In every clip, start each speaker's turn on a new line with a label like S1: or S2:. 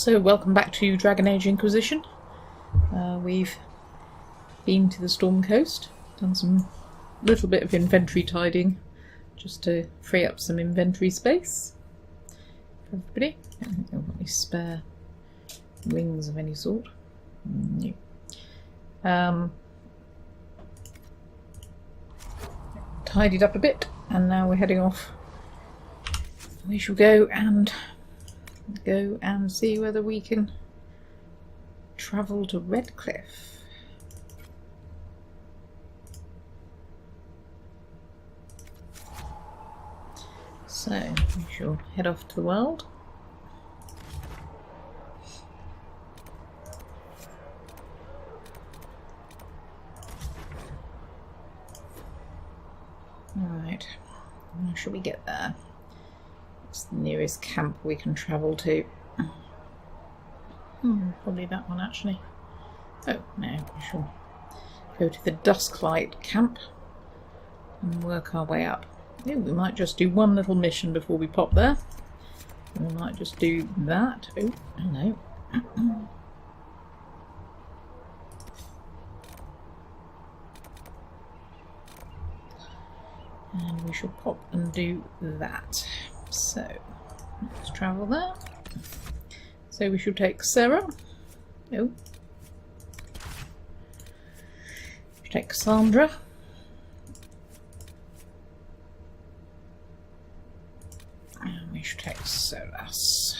S1: So welcome back to Dragon Age Inquisition. We've been to the Storm Coast, done some little bit of inventory tidying just to free up some inventory space for everybody. I don't think there are any spare rings of any sort. No. Tidied up a bit, and now we're heading off. We shall go and see whether we can travel to Redcliffe. So we shall head off to the world. Alright, how shall we get there? What's the nearest camp we can travel to? Probably that one actually. Oh no, we shall go to the Dusklight camp and work our way up. Yeah, we might just do one little mission before we pop there. We might just do that. Oh, hello. And we shall pop and do that. So, let's travel there. So we shall take Sarah. Oh. We take Cassandra. And we shall take Solas.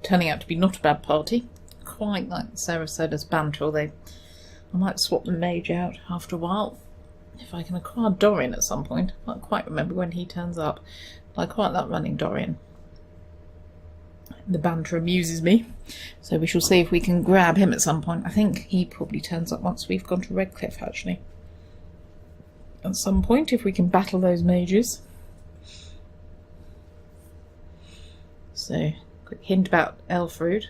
S1: Turning out to be not a bad party. Quite like Sarah said as banter, although I might swap the mage out after a while. If I can acquire Dorian at some point. I can't quite remember when he turns up. But I quite like running Dorian. The banter amuses me. So we shall see if we can grab him at some point. I think he probably turns up once we've gone to Redcliffe actually. At some point, if we can battle those mages. So, quick hint about elf root.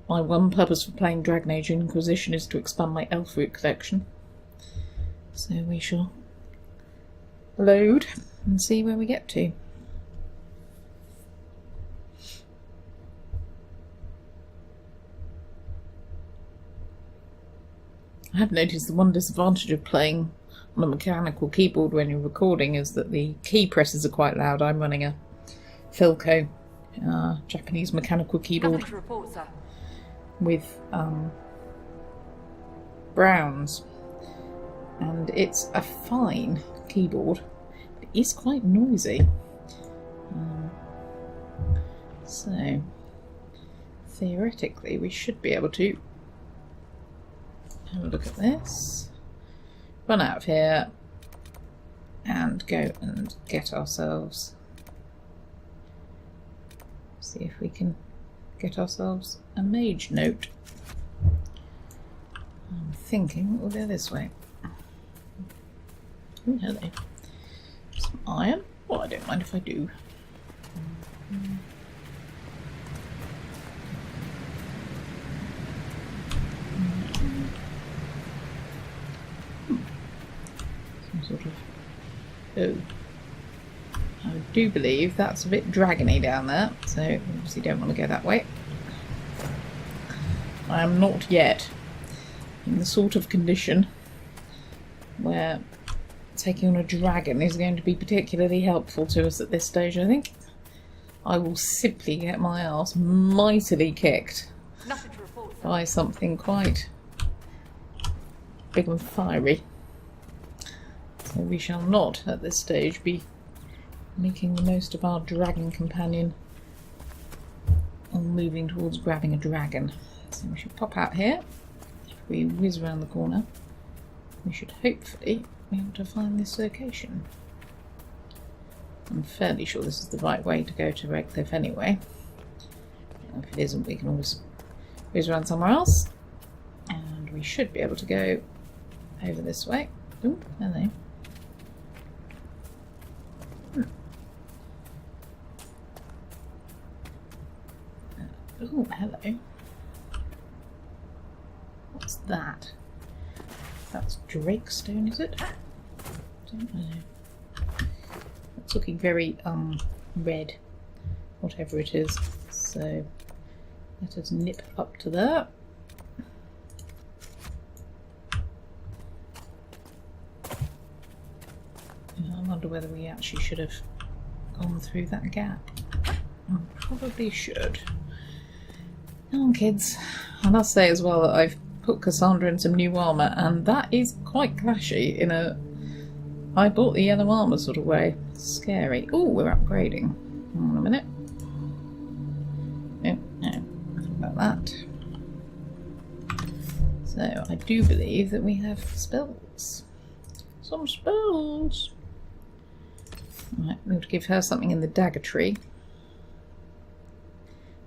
S1: My one purpose for playing Dragon Age Inquisition is to expand my elf root collection. So we shall load and see where we get to. I have noticed the one disadvantage of playing on a mechanical keyboard when you're recording is that the key presses are quite loud. I'm running a Philco Japanese mechanical keyboard with Browns. And it's a fine keyboard, but it is quite noisy. So, theoretically, we should be able to have a look at this, run out of here, and go and get ourselves. See if we can get ourselves a mage note. I'm thinking we'll go this way. Oh, hello. Some iron. Well, I don't mind if I do. Some sort of... Oh. I do believe that's a bit dragony down there, so obviously don't want to go that way. I am not yet in the sort of condition where taking on a dragon is going to be particularly helpful to us at this stage, I think. I will simply get my ass mightily kicked by something quite big and fiery. So we shall not, at this stage, be making the most of our dragon companion and moving towards grabbing a dragon. So we should pop out here. If we whiz around the corner, we should hopefully be able to find this location. I'm fairly sure this is the right way to go to Redcliffe anyway. If it isn't, we can always whiz around somewhere else. And we should be able to go over this way. Ooh, hello. Oh, hello. What's that? That's Drakestone, is it? Don't know. It's looking very red, whatever it is. So let us nip up to there. I wonder whether we actually should have gone through that gap. Probably should. Come on, kids. I must say as well that I've put Cassandra in some new armour, and that is quite clashy in a I bought the yellow armour sort of way. Scary. Oh, we're upgrading. Hold on a minute. No, about that. So I do believe that we have spells. Some spells. Right, we'll give her something in the dagger tree.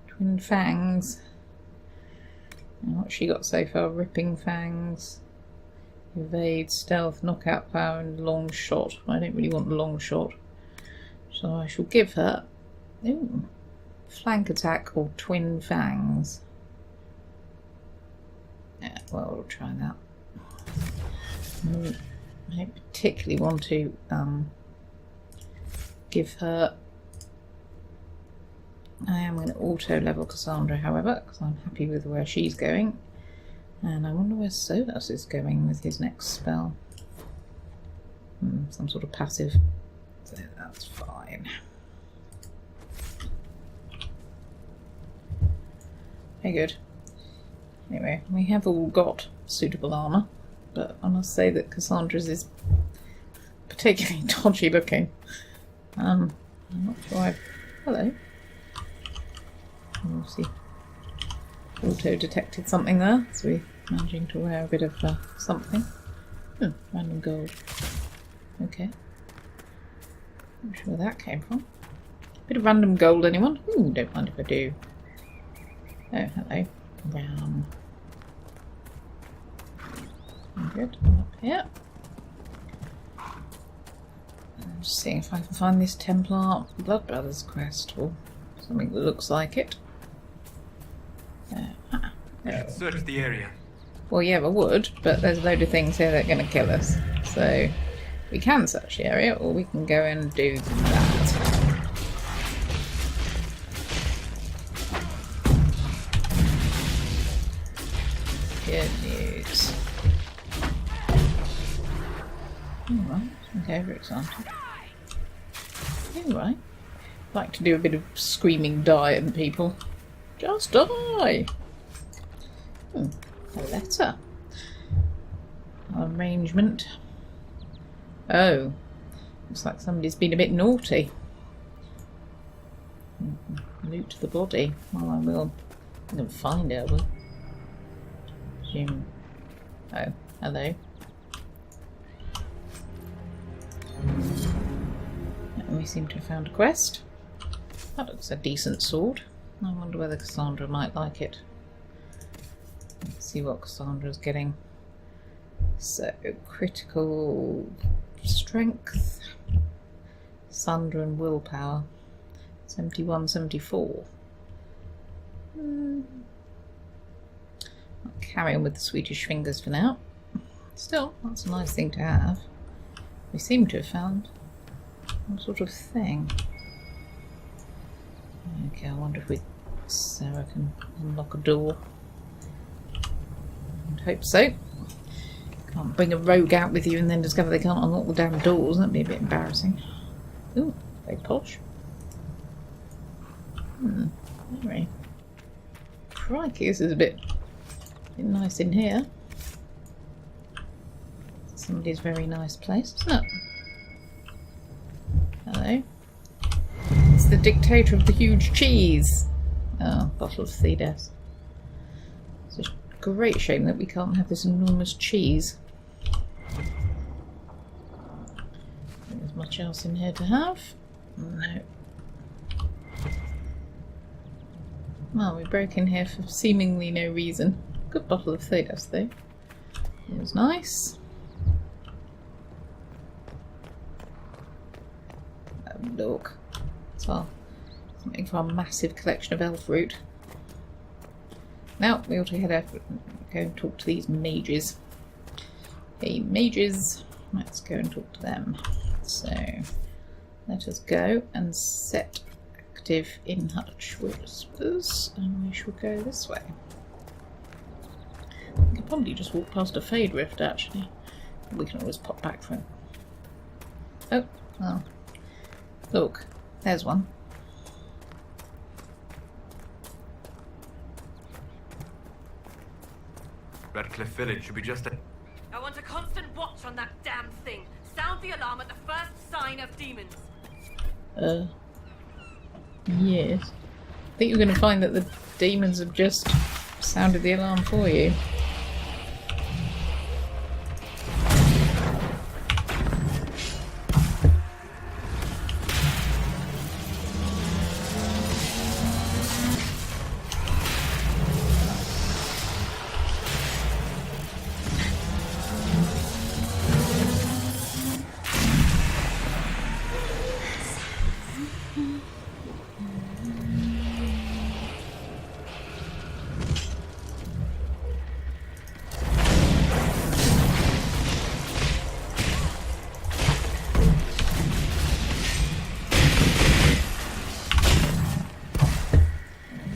S1: Twin fangs. And what's she got so far? Ripping fangs, evade, stealth, knockout power, and long shot. I don't really want the long shot, so I shall give her flank attack or twin fangs. Yeah, well, we'll try that. I don't particularly want to give her. I am going to auto level Cassandra, however, because I'm happy with where she's going. And I wonder where Solas is going with his next spell. Some sort of passive. So that's fine. Very good. Anyway, we have all got suitable armour, but I must say that Cassandra's is particularly dodgy looking. I'm not sure I've... Hello. Obviously auto-detected something there, so we're managing to wear a bit of something. Random gold. Okay. Not sure where that came from. Bit of random gold, anyone? Ooh, don't mind if I do. Oh, hello. Brown. Good. Up here. I'm just seeing if I can find this Templar Blood Brothers quest or something that looks like it.
S2: Search the area.
S1: Well, yeah, I would, but there's a load of things here that are going to kill us. So we can search the area, or we can go and do that. Good news. Alright, okay, very excited. Alright. Like to do a bit of screaming die at the people. Just die! A letter. Arrangement. Oh. Looks like somebody's been a bit naughty. Loot the body. Well, I will. I'm going to find her, will presume. Oh, hello. And we seem to have found a quest. That looks a decent sword. I wonder whether Cassandra might like it. Let's see what Cassandra's getting. So, critical strength, Sunder and willpower. 71, 74. I'll carry on with the Swedish fingers for now. Still, that's a nice thing to have. We seem to have found some sort of thing. Okay, I wonder if Sarah can unlock a door. I'd hope so. Can't bring a rogue out with you and then discover they can't unlock the damn doors. That'd be a bit embarrassing. Ooh, very posh. Anyway. Crikey, this is a bit nice in here. Somebody's very nice place, isn't it? Hello. It's the dictator of the huge cheese. Oh, bottle of Thedas. It's a great shame that we can't have this enormous cheese. There's much else in here to have. No. Well, we broke in here for seemingly no reason. Good bottle of Thedas though. It was nice. Oh, look. It's our, something for our massive collection of elf root. Now we ought to head out, go and talk to these mages. Hey mages, let's go and talk to them. So let us go and set active in Hutch Whispers, and we shall go this way. We could probably just walk past a Fade Rift actually. We can always pop back for him. Oh, well. Look, there's one.
S2: Redcliffe Village should be just a...
S3: I want a constant watch on that damn thing. Sound the alarm at the first sign of demons.
S1: Yes. I think you're going to find that the demons have just sounded the alarm for you.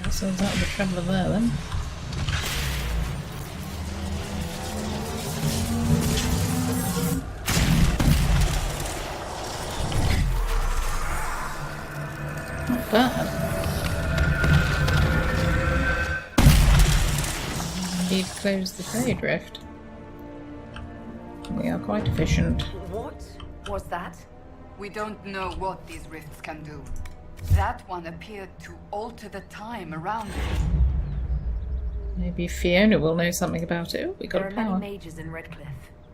S1: Sounds out of the traveller there then. Not bad. Indeed closed the Fade Rift. We are quite efficient.
S3: What was that?
S4: We don't know what these rifts can do. That one appeared to alter the time around it.
S1: Maybe Fiona will know something about it. Oh, we got
S5: There
S1: a
S5: are
S1: power.
S5: many mages in Redcliffe.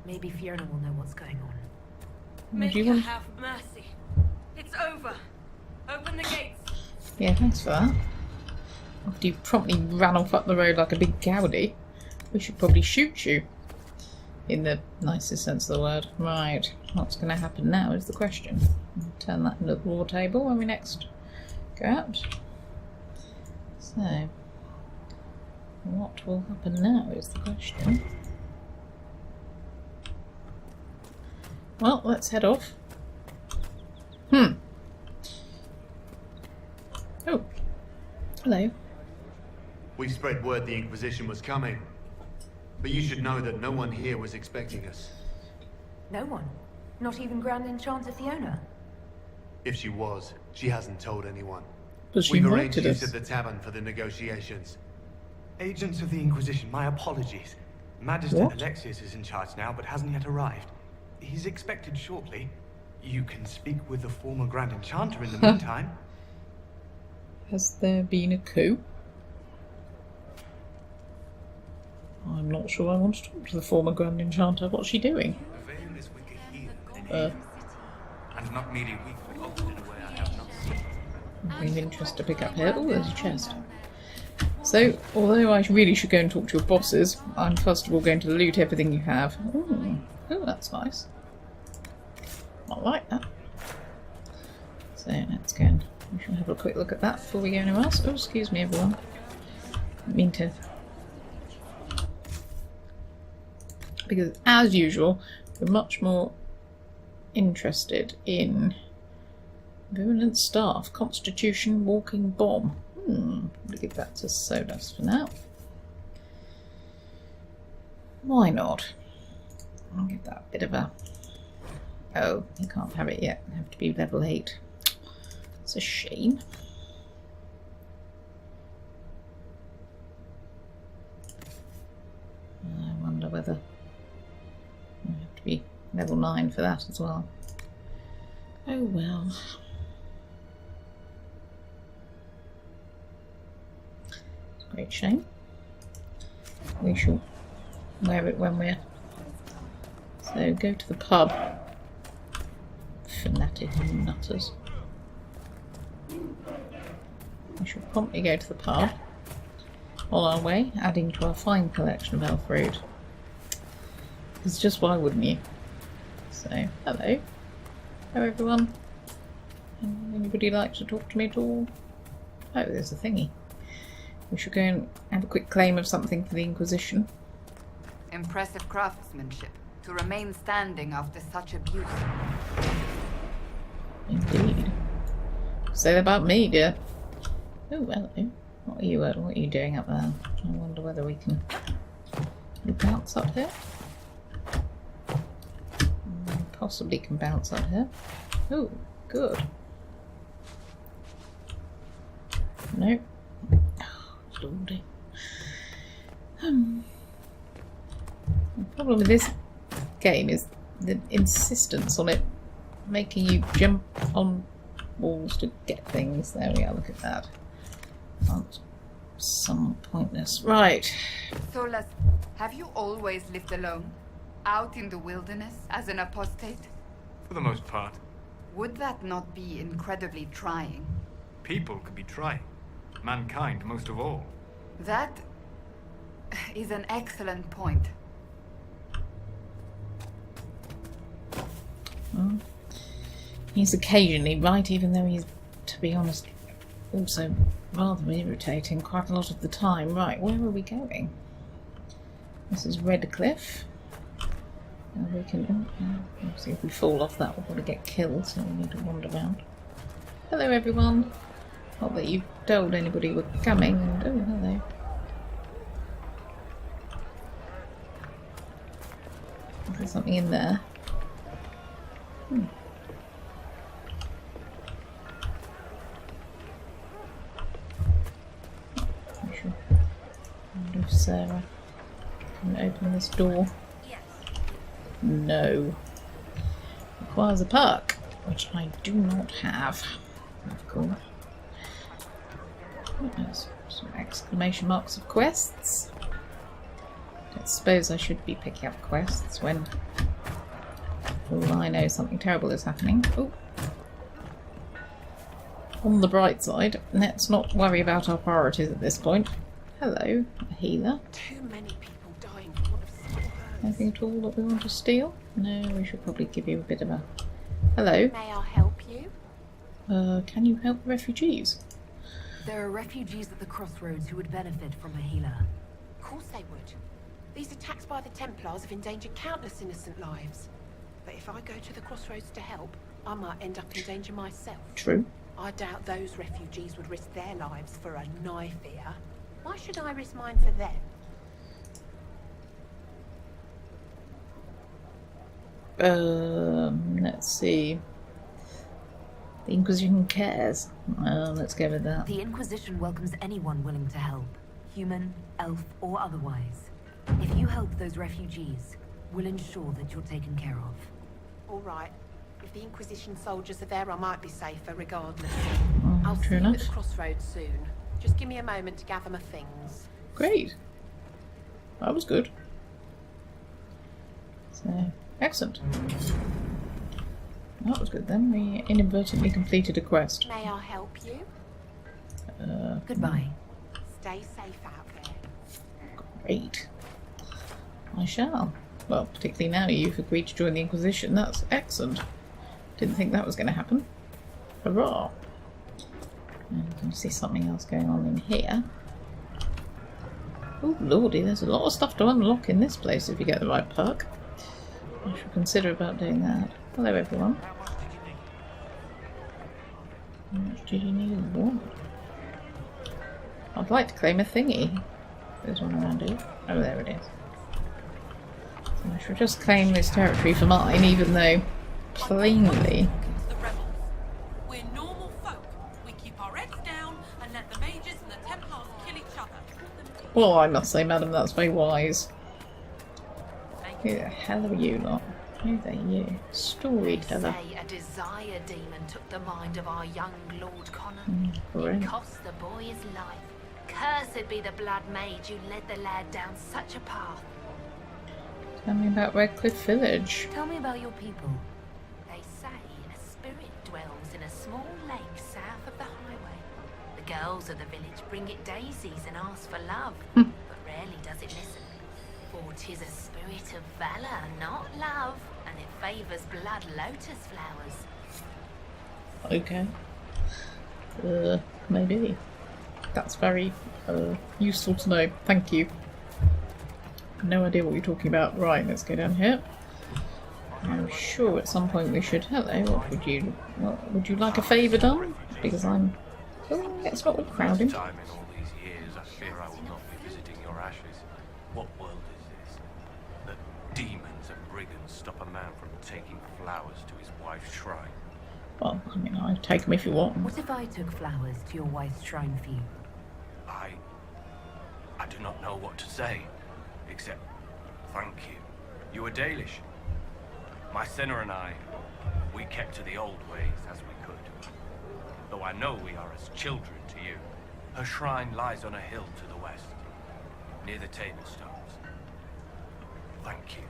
S5: Maybe Fiona will know what's going on.
S3: Make
S1: Do you
S3: her
S1: want...
S3: have mercy. It's over. Open the gates.
S1: Yeah, thanks for that. After you promptly ran off up the road like a big cowardie, we should probably shoot you. In the nicest sense of the word. Right, what's going to happen now is the question. I'll turn that into the war table when we next go out. So, what will happen now is the question. Well, let's head off. Oh, hello.
S6: We spread word the Inquisition was coming. But you should know that no one here was expecting us.
S5: No one? Not even Grand Enchanter Fiona?
S6: If she was, she hasn't told anyone.
S1: But she
S6: We've arranged
S1: invited
S6: use
S1: us.
S6: at the tavern for the negotiations.
S7: Agents of the Inquisition, my apologies. Magister
S1: What?
S7: Alexius is in charge now, but hasn't yet arrived. He's expected shortly. You can speak with the former Grand Enchanter in the meantime.
S1: Has there been a coup? I'm not sure I want to talk to the former Grand Enchanter. What's she doing?
S2: The veil is wicked here and not merely weak, but altered in a way I have not seen.
S1: Of interest to pick up here. Oh, there's a chest. So, although I really should go and talk to your bosses, I'm first of all going to loot everything you have. Oh, that's nice. I like that. So let's go and we shall have a quick look at that before we go anywhere else. Oh, excuse me, everyone. Didn't mean to. Because, as usual, we're much more interested in virulent staff, constitution, walking bomb. We'll give that to Sodas for now. Why not? I'll give that a bit of a... Oh, you can't have it yet. You have to be level 8. It's a shame. I wonder whether I have to be level 9 for that as well. Oh well. It's a great shame. We shall wear it when we're... So go to the pub. Fanatic nutters. We shall promptly go to the pub on our way, adding to our fine collection of elf fruit. Because just why wouldn't you? So, hello. Hello everyone. Anybody like to talk to me at all? Oh, there's a thingy. We should go and have a quick claim of something for the Inquisition.
S4: Impressive craftsmanship to remain standing after such abuse.
S1: Indeed. Say that about me, dear. Oh, hello. What are you doing up there? I wonder whether we can bounce up here. Possibly can bounce up here. Oh, good. No. Oh, lordy. The problem with this game is the insistence on it making you jump on walls to get things. There we are, look at that. That's somewhat pointless. Right.
S4: Solas, have you always lived alone? Out in the wilderness as an apostate?
S2: For the most part.
S4: Would that not be incredibly trying?
S2: People could be trying. Mankind most of all.
S4: That is an excellent point.
S1: Well, he's occasionally right, even though he's, to be honest, also rather irritating quite a lot of the time. Right, where are we going? This is Redcliffe. And we can... obviously if we fall off that we'll probably get killed, so we need to wander around. Hello everyone! Not that you told anybody we're coming, and oh, hello. There's something in there. I wonder if Sarah can open this door. No. Requires a perk, which I do not have, of course. There's some exclamation marks of quests. I suppose I should be picking up quests when, for all I know, something terrible is happening. Oh. On the bright side, let's not worry about our priorities at this point. Hello, a healer.
S3: Too many people dying for want of simple herbs.
S1: Anything at all that we want to steal? No, we should probably give you a bit of a... Hello.
S3: May I help you?
S1: Can you help the refugees?
S5: There are refugees at the crossroads who would benefit from a healer.
S3: Of course they would. These attacks by the Templars have endangered countless innocent lives. But if I go to the crossroads to help, I might end up in danger myself.
S1: True.
S3: I doubt those refugees would risk their lives for a knife here. Why should I risk mine for them?
S1: Let's see. The Inquisition cares. Let's go with that.
S5: The Inquisition welcomes anyone willing to help, human, elf, or otherwise. If you help those refugees, we'll ensure that you're taken care of.
S3: All right. If the Inquisition soldiers are there, I might be safer regardless. I'll see
S1: true
S3: you
S1: enough.
S3: at the crossroads soon. Just give me a moment to gather my things.
S1: Great. That was good. So, excellent. That was good then. We inadvertently completed a quest.
S3: May I help you?
S5: Goodbye.
S3: Stay safe out there.
S1: Great. I shall. Well, particularly now you've agreed to join the Inquisition. That's excellent. Didn't think that was going to happen. Hurrah! And you can see something else going on in here. Oh lordy, there's a lot of stuff to unlock in this place if you get the right perk. I should consider about doing that. Hello everyone. How much did you need? What? I'd like to claim a thingy. There's one around here. Oh, there it is. So I shall just claim this territory for mine, even though plainly...
S3: The rebels. We're normal folk. We keep our heads down and let the mages and the Templars kill each other.
S1: Well, I must say, madam, that's very wise. Who the hell are you lot? Who are you? Storyteller.
S8: Say a desire demon took the mind of our young Lord Connor.
S1: Great.
S8: It cost the boy his life. Cursed be the blood mage who led the lad down such a path.
S1: Tell me about Redcliffe Village.
S5: Tell me about your people.
S8: They say a spirit dwells in a small lake south of the highway. The girls of the village bring it daisies and ask for love, but rarely does it listen. For 'tis a spirit of valor, not love, and it favours blood lotus flowers.
S1: Okay. Maybe. That's very useful to know. Thank you. No idea what you're talking about. Right, let's go down here. I'm sure at some point we should... Hello, what would you like a favour done? Because I'm... Oh, it's not all crowding.
S2: Time in all these years, I fear I will not be visiting your ashes. What world is this? That demons and brigands stop a man from taking flowers to his wife's shrine.
S1: Well, I mean, I'd take them if you want.
S5: What if I took flowers to your wife's shrine for you?
S2: I do not know what to say, except thank you. You were Dalish. My sinner and I, we kept to the old ways as we could. Though I know we are as children to you. Her shrine lies on a hill to the west, near the table stones. Thank you.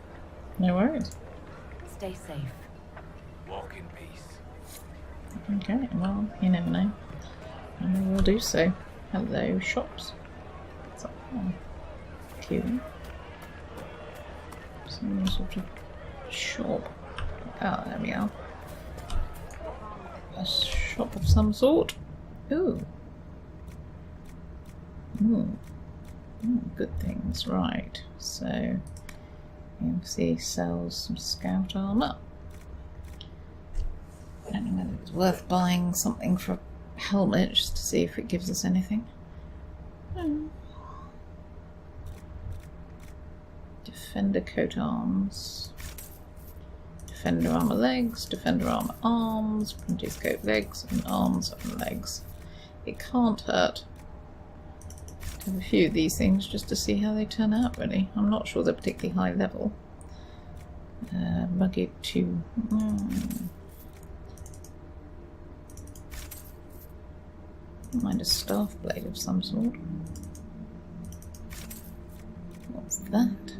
S1: No worries.
S5: Stay safe.
S2: Walk in peace.
S1: Okay, well, you never know. I know we'll do so. Hello, shops. What's up? Oh, cute. Some sort of shop. Oh, there we are. A shop of some sort. Ooh. Good things, right. So, you can see sells some scout armour. I don't know whether it's worth buying something for a helmet just to see if it gives us anything. Defender coat arms. Defender armour legs, defender armour arms, printed scope legs, and arms and legs. It can't hurt to have a few of these things just to see how they turn out, really. I'm not sure they're particularly high level. Rugged 2. Mind a staff blade of some sort. What's that?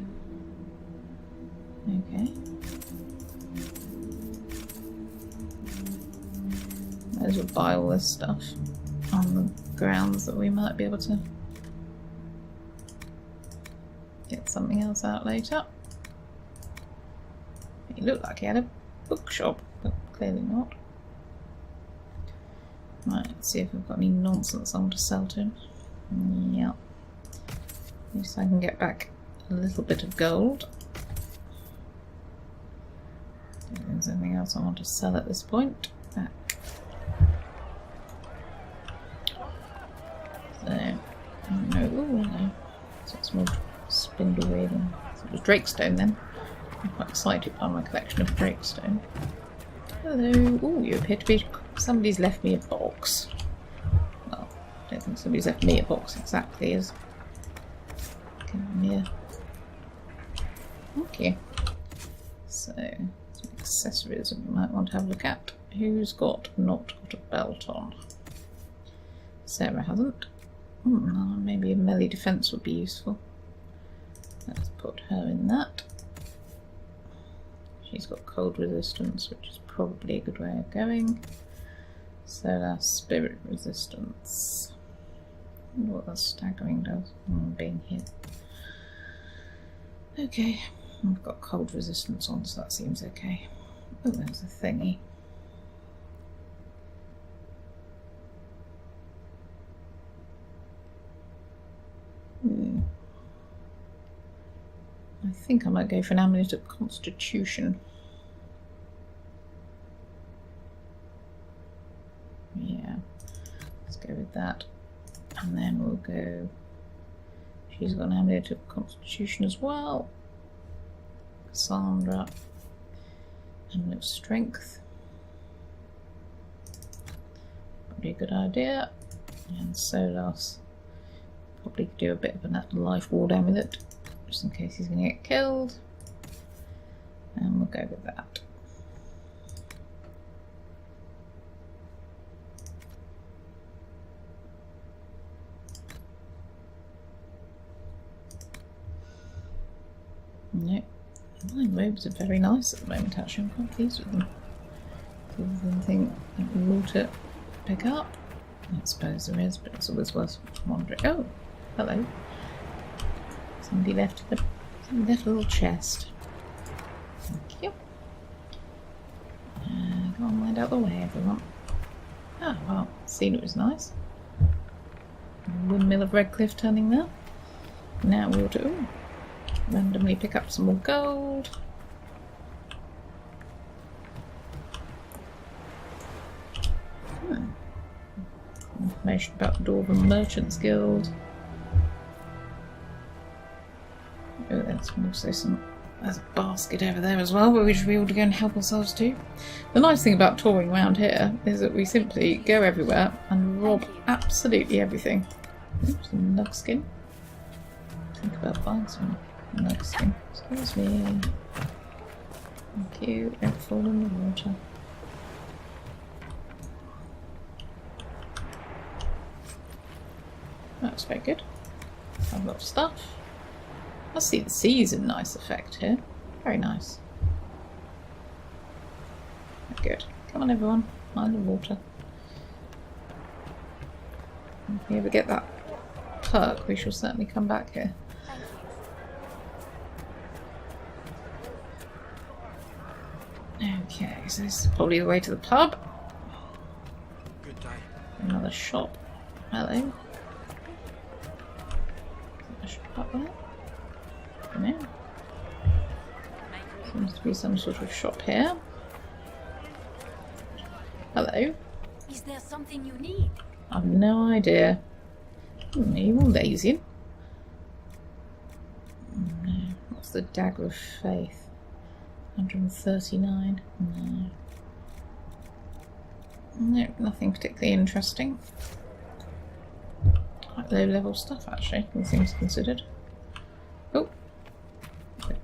S1: Okay. Might as well buy all this stuff on the grounds that we might be able to get something else out later. He looked like he had a bookshop, but clearly not. Right, let's see if I've got any nonsense I want to sell to him. Yeah. At least I can get back a little bit of gold. If there's anything else I want to sell at this point. Back. So, no, ooh, no. So it's more spindle weaving. So it was Drakestone then. I'm quite excited by my collection of Drakestone. Hello. Ooh, you appear to be... Somebody's left me a box. Well, I don't think somebody's left me a box exactly as... Come here. Okay. So, some accessories that we might want to have a look at. Who's not got a belt on? Sarah hasn't. Maybe a melee defense would be useful. Let's put her in that. She's got cold resistance, which is probably a good way of going. Solar spirit resistance. I wonder what the staggering does. Being hit. Okay, I've got cold resistance on, so that seems okay. Oh, there's a thingy. I think I might go for an amulet of constitution. Yeah, let's go with that. And then we'll go... She's got an amulet of constitution as well. Cassandra. Amulet of strength. Probably a good idea. And Solas. Probably do a bit of a life ward amulet, just in case he's going to get killed. And we'll go with that. Nope. My robes are very nice at the moment, actually. I'm quite pleased with them. Other than anything that we ought to pick up. I suppose there is, but it's always worth wondering. Oh, hello. Somebody left a little chest. Thank you. Go on, mind out the way, everyone. Oh, well, scenery was nice. Windmill of Redcliffe turning there. Now we'll do randomly pick up some more gold. Information about the Dwarven Merchants Guild. Oh, there's also some. There's a basket over there as well, but we should be able to go and help ourselves too. The nice thing about touring around here is that we simply go everywhere and rob absolutely everything. Oops, some nug skin. Think about buying some nug skin. Excuse me. Thank you. Don't fall in the water. That's very good. I've got stuff. I see the sea's a nice effect here. Very nice. Good. Come on everyone, mind the water. If we ever get that perk, we shall certainly come back here. Okay, so this is probably the way to the pub.
S2: Good day.
S1: Another shop. Hello. A shop up there? No. Seems to be some sort of shop here. Hello.
S8: Is there something you need?
S1: I've no idea. You all lazy. No. What's the Dagger of Faith? 139. No. No, nothing particularly interesting. Quite low level stuff actually, all things considered. Oh.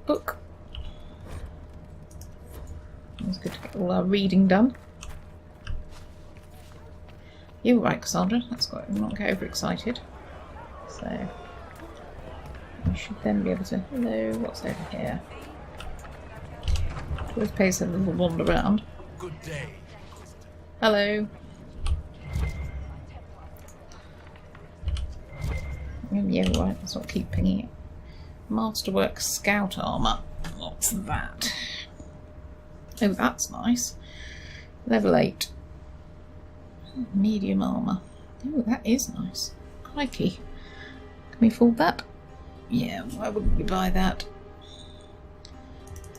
S1: Book. It's good to get all our reading done. You're right, Cassandra. Let's not get overexcited. So we should then be able to. Hello, what's over here? Always pays a little wander around.
S2: Good day.
S1: Hello. Yeah, right. Let's not keep pinging it. Masterwork Scout Armour. What's that? Oh, that's nice. Level 8. Medium armour. Oh, that is nice. Crikey. Can we afford that? Yeah, why wouldn't we buy that?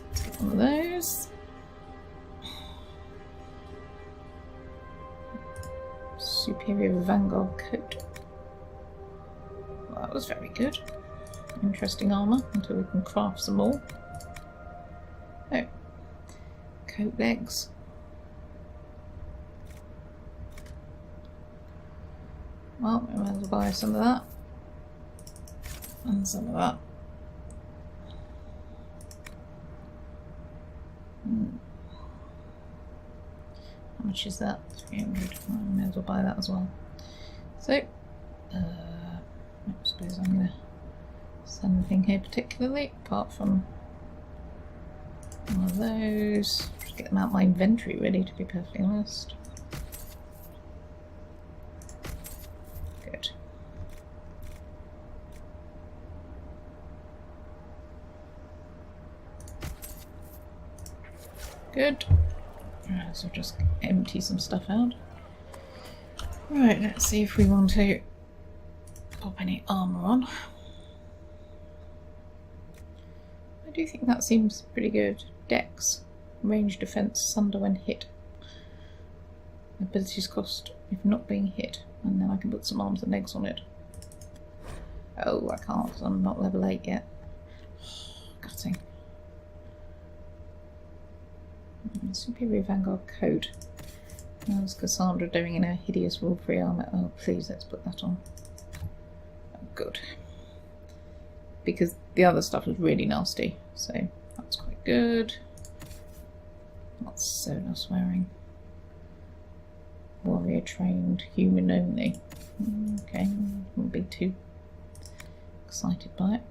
S1: Let's get one of those. Superior Vanguard coat. Well, that was very good. Interesting armour until we can craft some more. Oh. Coat legs. Well, we might as well buy some of that. And some of that. How much is that? 300. Well, I may as well buy that as well. So, I suppose I'm going to send anything here particularly, apart from one of those. Just get them out of my inventory really, to be perfectly honest. Good. Good. Right, so just empty some stuff out. Right, let's see if we want to pop any armour on. I do think that seems pretty good. Dex. Range defense, sunder when hit. Abilities cost if not being hit. And then I can put some arms and legs on it. Oh, I can't because I'm not level 8 yet. Gutting. Superior Vanguard coat. How's Cassandra doing in her hideous wool-free armour? Oh, please, let's put that on. Oh, good. Because the other stuff was really nasty, so that's quite good. Not sonar swearing. Warrior trained, human only. Okay, won't be too excited by it.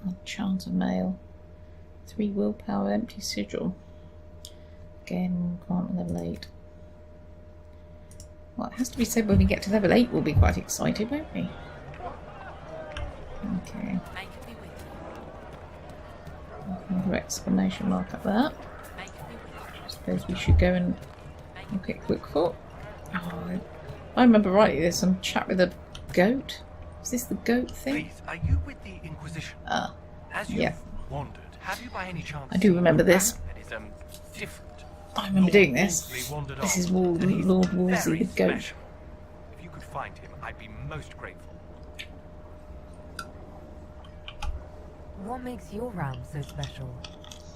S1: Enchanter mail. 3 willpower, empty sigil. Again, grant level 8. Well, it has to be said when we get to level 8 we'll be quite excited, won't we? Okay. Another exclamation mark up there. I suppose we should go and look at quick thought. Oh, I remember rightly, there's some chat with a goat. Is this the goat thing?
S2: Please, are you with the Inquisition? As you've
S1: yeah.
S2: wandered, have you by any chance
S1: I do remember this.
S2: that is different?
S1: I remember doing this.
S2: Wolseley wandered
S1: This
S2: on,
S1: is
S2: and he's
S1: Lord Wolseley,
S2: very
S1: the goat.
S2: special. If you could find him, I'd be most grateful.
S5: What makes your ram so special?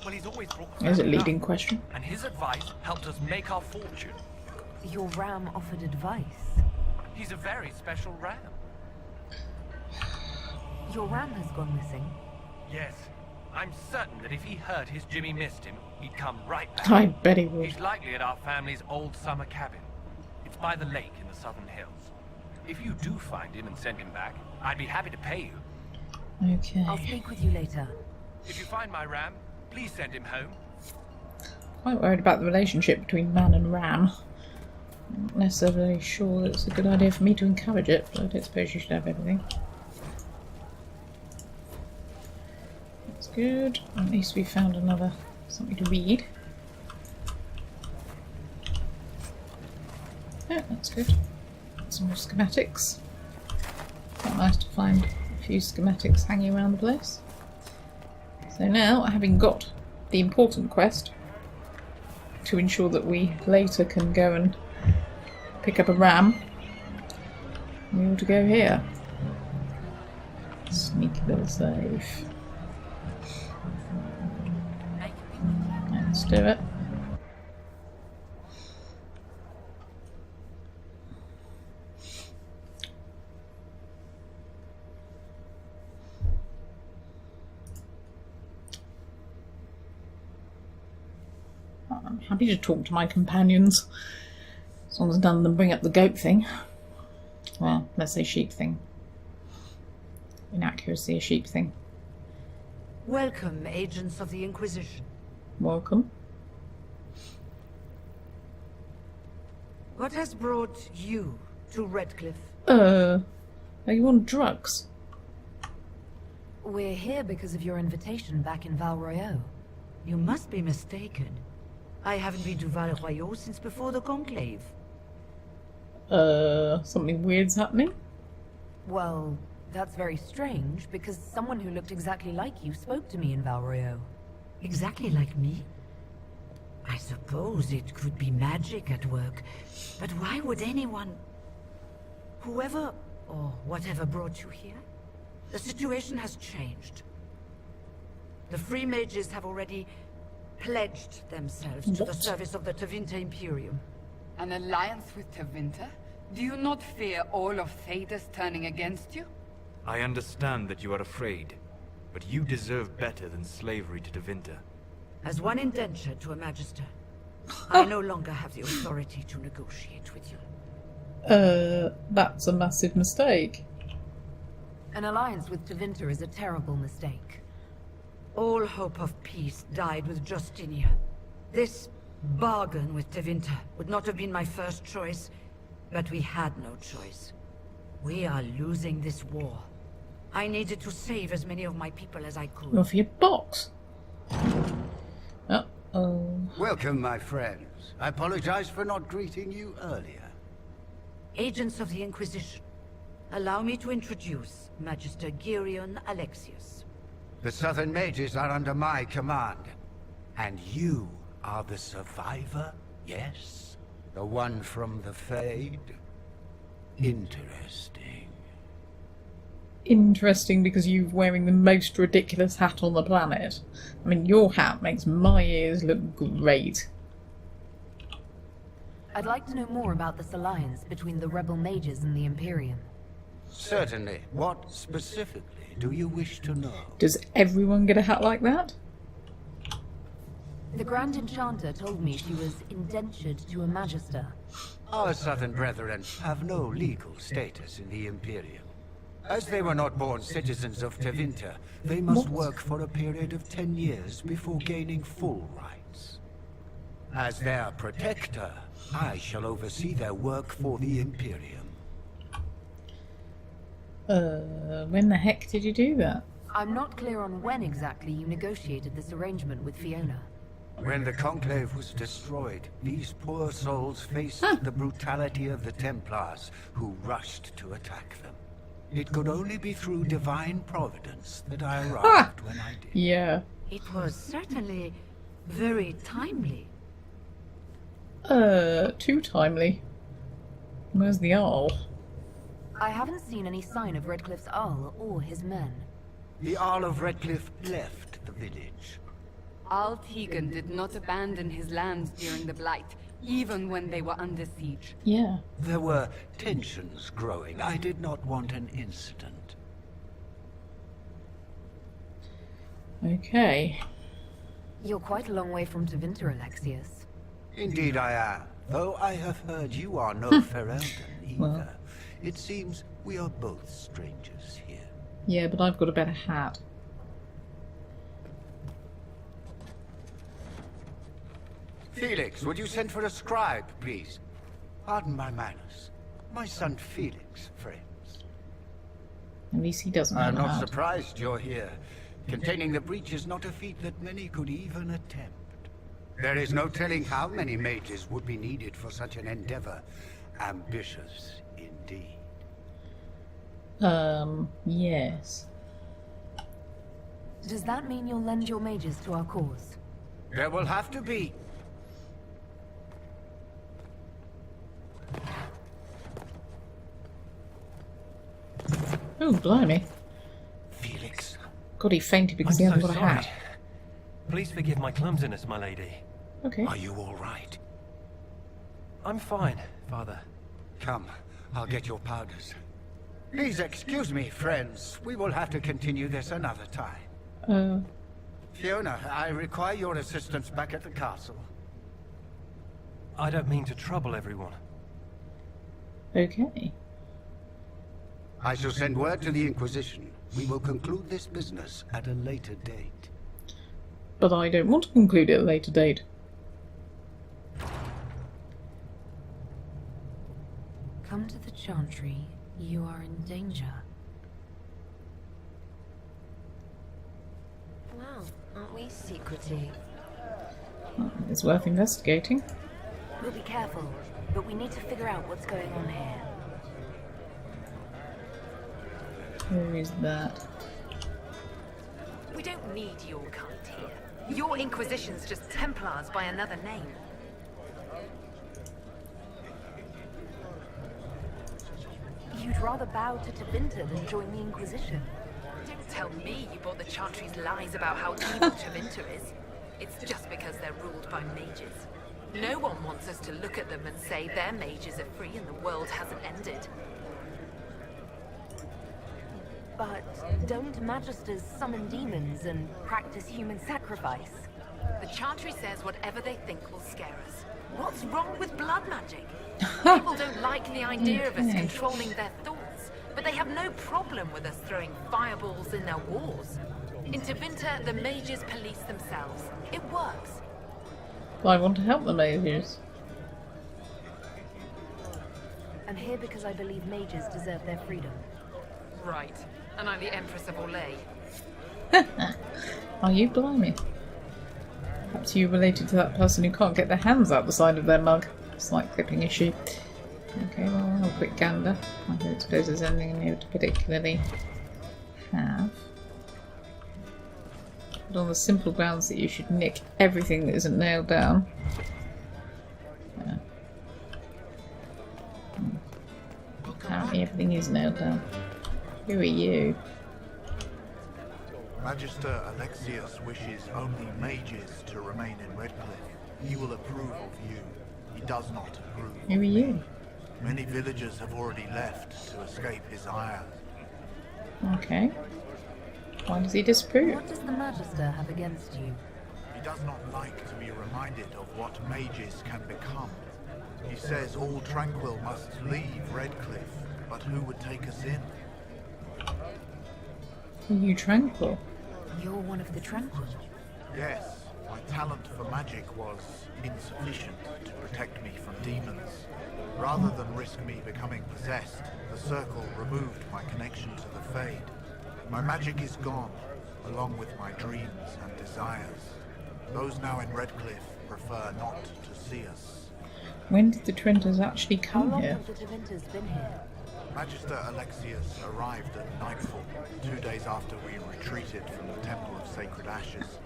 S2: Well, he's always brought
S1: There's a
S2: family
S1: leading
S2: luck,
S1: question.
S2: and his advice helped us make our fortune.
S5: Your ram offered advice.
S2: He's a very special ram.
S5: Your ram has gone missing.
S2: Yes, I'm certain that if he heard his Jimmy missed him, he'd come right back.
S1: I bet he would.
S2: He's likely at our family's old summer cabin. It's by the lake in the southern hills. If you do find him and send him back, I'd be happy to pay you.
S1: Okay.
S5: I'll speak with you later.
S2: If you find my ram, please send him home.
S1: Quite worried about the relationship between man and ram. Not necessarily sure that it's a good idea for me to encourage it, but I don't suppose you should have everything. That's good. At least we found another something to read. Yeah, that's good. Some more schematics. Quite nice to find a few schematics hanging around the place. So now, having got the important quest to ensure that we later can go and pick up a ram, we ought to go here. Sneaky little save. Let's do it. I'm happy to talk to my companions, as long as none of them bring up the goat thing. Well, let's say sheep thing. Inaccuracy, a sheep thing.
S9: Welcome, agents of the Inquisition.
S1: Welcome.
S9: What has brought you to Redcliffe?
S1: Are you on drugs?
S5: We're here because of your invitation back in Val Royeaux.
S9: You must be mistaken. I haven't been to Val Royeaux since before the Conclave.
S1: Something weird's happening?
S5: Well, that's very strange, because someone who looked exactly like you spoke to me in Val Royeaux.
S9: Exactly like me? I suppose it could be magic at work, but why would anyone... Whoever or whatever brought you here? The situation has changed. The free mages have already pledged themselves to the service of the Tevinter Imperium.
S4: An alliance with Tevinter? Do you not fear all of Thedas turning against you?
S10: I understand that you are afraid, but you deserve better than slavery to Tevinter.
S9: As one indenture to a magister, I no longer have the authority to negotiate with you.
S1: That's a massive mistake.
S5: An alliance with Tevinter is a terrible mistake.
S9: All hope of peace died with Justinia. This bargain with Tevinter would not have been my first choice, but we had no choice. We are losing this war. I needed to save as many of my people as I could.
S1: Off your box. Uh-oh.
S11: Welcome, my friends. I apologize for not greeting you earlier.
S9: Agents of the Inquisition, allow me to introduce Magister Girion Alexius.
S11: The Southern Mages are under my command. And you are the survivor, yes? The one from the Fade? Interesting.
S1: Interesting because you're wearing the most ridiculous hat on the planet. I mean, your hat makes my ears look great.
S5: I'd like to know more about this alliance between the rebel mages and the Imperium.
S11: Certainly. What specifically do you wish to know?
S1: Does everyone get a hat like that?
S5: The Grand Enchanter told me she was indentured to a Magister.
S11: Our Southern brethren have no legal status in the Imperium. As they were not born citizens of Tevinter, they must work for a period of 10 years before gaining full rights. As their protector, I shall oversee their work for the Imperium.
S1: When the heck did you do that?
S5: I'm not clear on when exactly you negotiated this arrangement with Fiona.
S11: When the Conclave was destroyed, these poor souls faced the brutality of the Templars, who rushed to attack them. It could only be through divine providence that I arrived when I did.
S1: Yeah.
S9: It was certainly very timely.
S1: Too timely. Where's the Arl?
S5: I haven't seen any sign of Redcliffe's Arl or his men.
S11: The Arl of Redcliffe left the village.
S4: Al Tegan did not abandon his lands during the Blight, even when they were under siege.
S1: Yeah.
S11: There were tensions growing. I did not want an incident.
S1: Okay.
S5: You're quite a long way from Tevinter, Alexius.
S11: Indeed I am. Though I have heard you are no Ferelden either.
S1: Well.
S11: It seems we are both strangers here.
S1: Yeah, but I've got a better hat.
S11: Felix, would you send for a scribe, please? Pardon my manners. My son Felix, friends.
S1: At least he doesn't
S11: I'm
S1: have a
S11: not
S1: hat.
S11: surprised you're here. Containing the breach is not a feat that many could even attempt. There is no telling how many mages would be needed for such an endeavor. Ambitious indeed.
S1: Yes.
S5: Does that mean you'll lend your mages to our cause?
S11: There will have to be.
S1: Oh, blimey.
S11: Felix.
S1: God, he fainted because he hasn't got a hat.
S12: Please forgive my clumsiness, my lady.
S1: Okay.
S11: Are you all right?
S12: I'm fine, Father.
S11: Come, I'll get your powders. Please excuse me, friends. We will have to continue this another time. Fiona, I require your assistance back at the castle.
S12: I don't mean to trouble everyone.
S1: Okay.
S11: I shall send word to the Inquisition. We will conclude this business at a later date.
S1: But I don't want to conclude at a later date.
S5: Come to the Chantry. You are in danger.
S8: Wow, aren't we secretive?
S1: Oh, it's worth investigating.
S5: We'll be careful, but we need to figure out what's going on here.
S1: Where is that?
S8: We don't need your kind here. Your Inquisition's just Templars by another name.
S5: You'd rather bow to Tevinter than join the Inquisition.
S8: Don't tell me you bought the Chantry's lies about how evil Tevinter is. It's just because they're ruled by mages. No one wants us to look at them and say their mages are free and the world hasn't ended.
S5: But don't Magisters summon demons and practice human sacrifice?
S8: The Chantry says whatever they think will scare us. What's wrong with blood magic? People don't like the idea of us controlling their thoughts, but they have no problem with us throwing fireballs in their wars. In Tevinter, the mages police themselves. It works.
S1: Well, I want to help the mages.
S5: I'm here because I believe mages deserve their freedom.
S8: Right. And I'm the Empress of Orlais.
S1: Are you? Blimey. Perhaps you're related to that person who can't get their hands out the side of their mug. Slight clipping issue. Okay, well, I'll have a quick gander. I don't suppose there's anything in here to particularly have. But on the simple grounds that you should nick everything that isn't nailed down. Yeah. Apparently everything is nailed down. Who are you?
S13: Magister Alexius wishes only mages to remain in Redcliffe. He will approve of you. He does not approve.
S1: Who are you?
S13: Many villagers have already left to escape his ire.
S1: Okay. Why does he disapprove?
S5: What does the Magister have against you?
S13: He does not like to be reminded of what mages can become. He says all tranquil must leave Redcliffe, but who would take us in?
S1: Are you tranquil?
S5: You're one of the Tranquil.
S13: Yes, my talent for magic was insufficient to protect me from demons. Rather than risk me becoming possessed, the Circle removed my connection to the Fade. My magic is gone, along with my dreams and desires. Those now in Redcliffe prefer not to see us.
S1: When did the Trenters actually
S5: How
S1: come
S5: long
S1: here?
S5: have the Tevinters been here?
S13: Magister Alexius arrived at nightfall, 2 days after we retreated from the Temple of Sacred Ashes.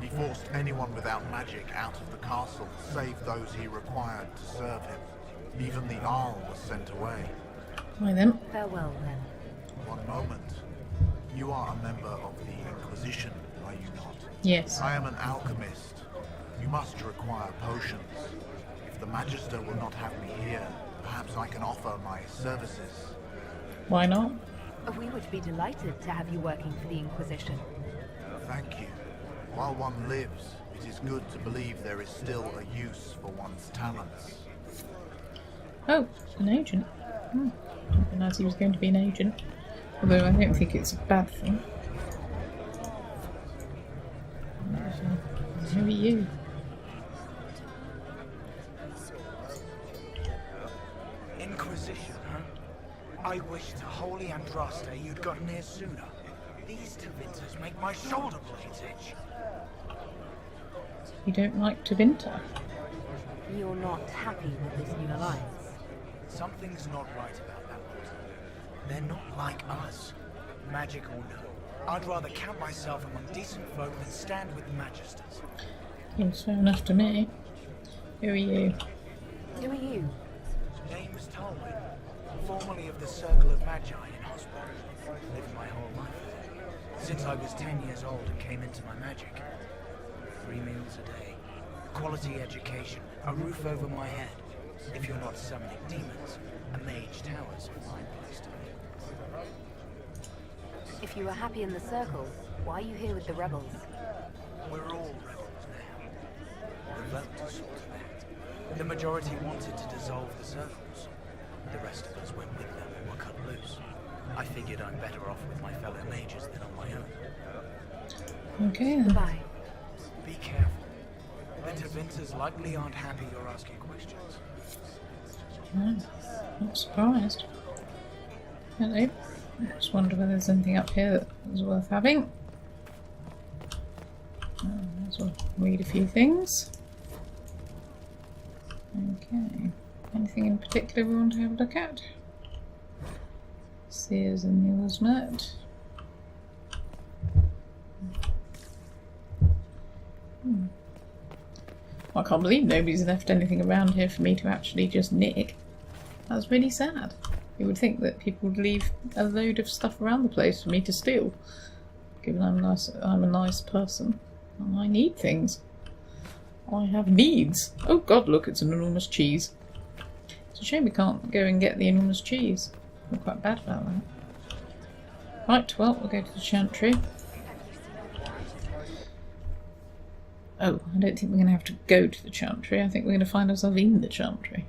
S13: He forced anyone without magic out of the castle, save those he required to serve him. Even the Arl was sent away.
S1: Why then?
S5: Farewell, then.
S13: One moment. You are a member of the Inquisition, are you not?
S1: Yes.
S13: I am an alchemist. You must require potions. If the Magister will not have me here, perhaps I can offer my services.
S1: Why not?
S5: We would be delighted to have you working for the Inquisition.
S13: Thank you. While one lives, it is good to believe there is still a use for one's talents.
S1: Oh, an agent. Didn't realise he was going to be an agent. Although I don't think it's a bad thing. Who are you?
S14: Inquisition, huh? I wish to Holy Andraste you'd gotten here sooner. These Tevinters make my shoulder blades itch.
S1: You don't like Tevinter?
S5: You're not happy with this new alliance?
S14: Something's not right about that lot. They're not like us. Magic or no. I'd rather count myself among decent folk than stand with the Magisters.
S1: Seems fair enough to me. Who are you?
S5: Who are you?
S14: Name's Tolwyn, formerly of the Circle of Magi in Hospital. Lived my whole life. Since I was 10 years old and came into my magic. 3 meals a day, quality education, a roof over my head. If you're not summoning demons, a mage tower's a fine place to be.
S5: If you were happy in the Circle, why are you here with the rebels?
S14: We're all rebels now. The vote is sort of that. The majority wanted to dissolve the circles. The rest of us went with them and were cut loose. I figured I'm better off with my fellow mages than on my own.
S1: Okay then.
S5: Goodbye.
S14: Be careful. The Tevinters likely aren't happy you're asking questions.
S1: Not surprised. Hello. Just wonder whether there's anything up here that is worth having. Let's read a few things. Okay. Anything in particular we want to have a look at? Sears and the Osmet. I can't believe nobody's left anything around here for me to actually just nick. That's really sad. You would think that people would leave a load of stuff around the place for me to steal. Given I'm a nice person. And I need things. I have needs. Oh god, look, it's an enormous cheese. It's a shame we can't go and get the enormous cheese. I'm quite bad about that. Right, well, we'll go to the Chantry. Oh, I don't think we're going to have to go to the Chantry. I think we're going to find ourselves in the Chantry.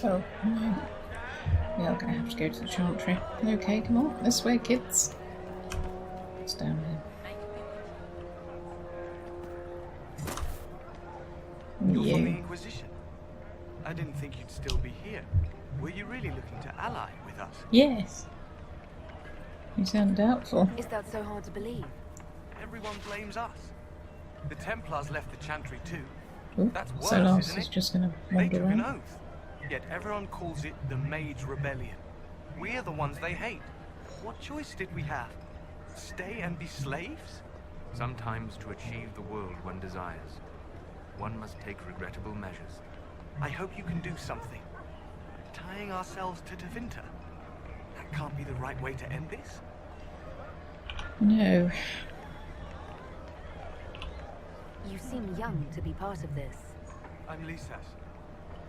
S1: Oh, no. We are going to have to go to the Chantry. Okay, come on. This way, kids. It's down here.
S7: You're from the Inquisition. I didn't think you'd still be here. Were you really looking to ally with us?
S1: Yes. You sound doubtful.
S5: Is that so hard to believe?
S7: Everyone blames us. The Templars left the Chantry too.
S1: Ooh,
S7: That's worse,
S1: Solas
S7: isn't
S1: is
S7: it?
S1: just going to
S7: They
S1: wander
S7: took an
S1: around.
S7: oath. Yet everyone calls it the Mage Rebellion. We're the ones they hate. What choice did we have? Stay and be slaves?
S10: Sometimes to achieve the world one desires, one must take regrettable measures.
S7: I hope you can do something. Tying ourselves to Tevinter. That can't be the right way to end this.
S1: No.
S5: You seem young to be part of this.
S7: I'm Lisas.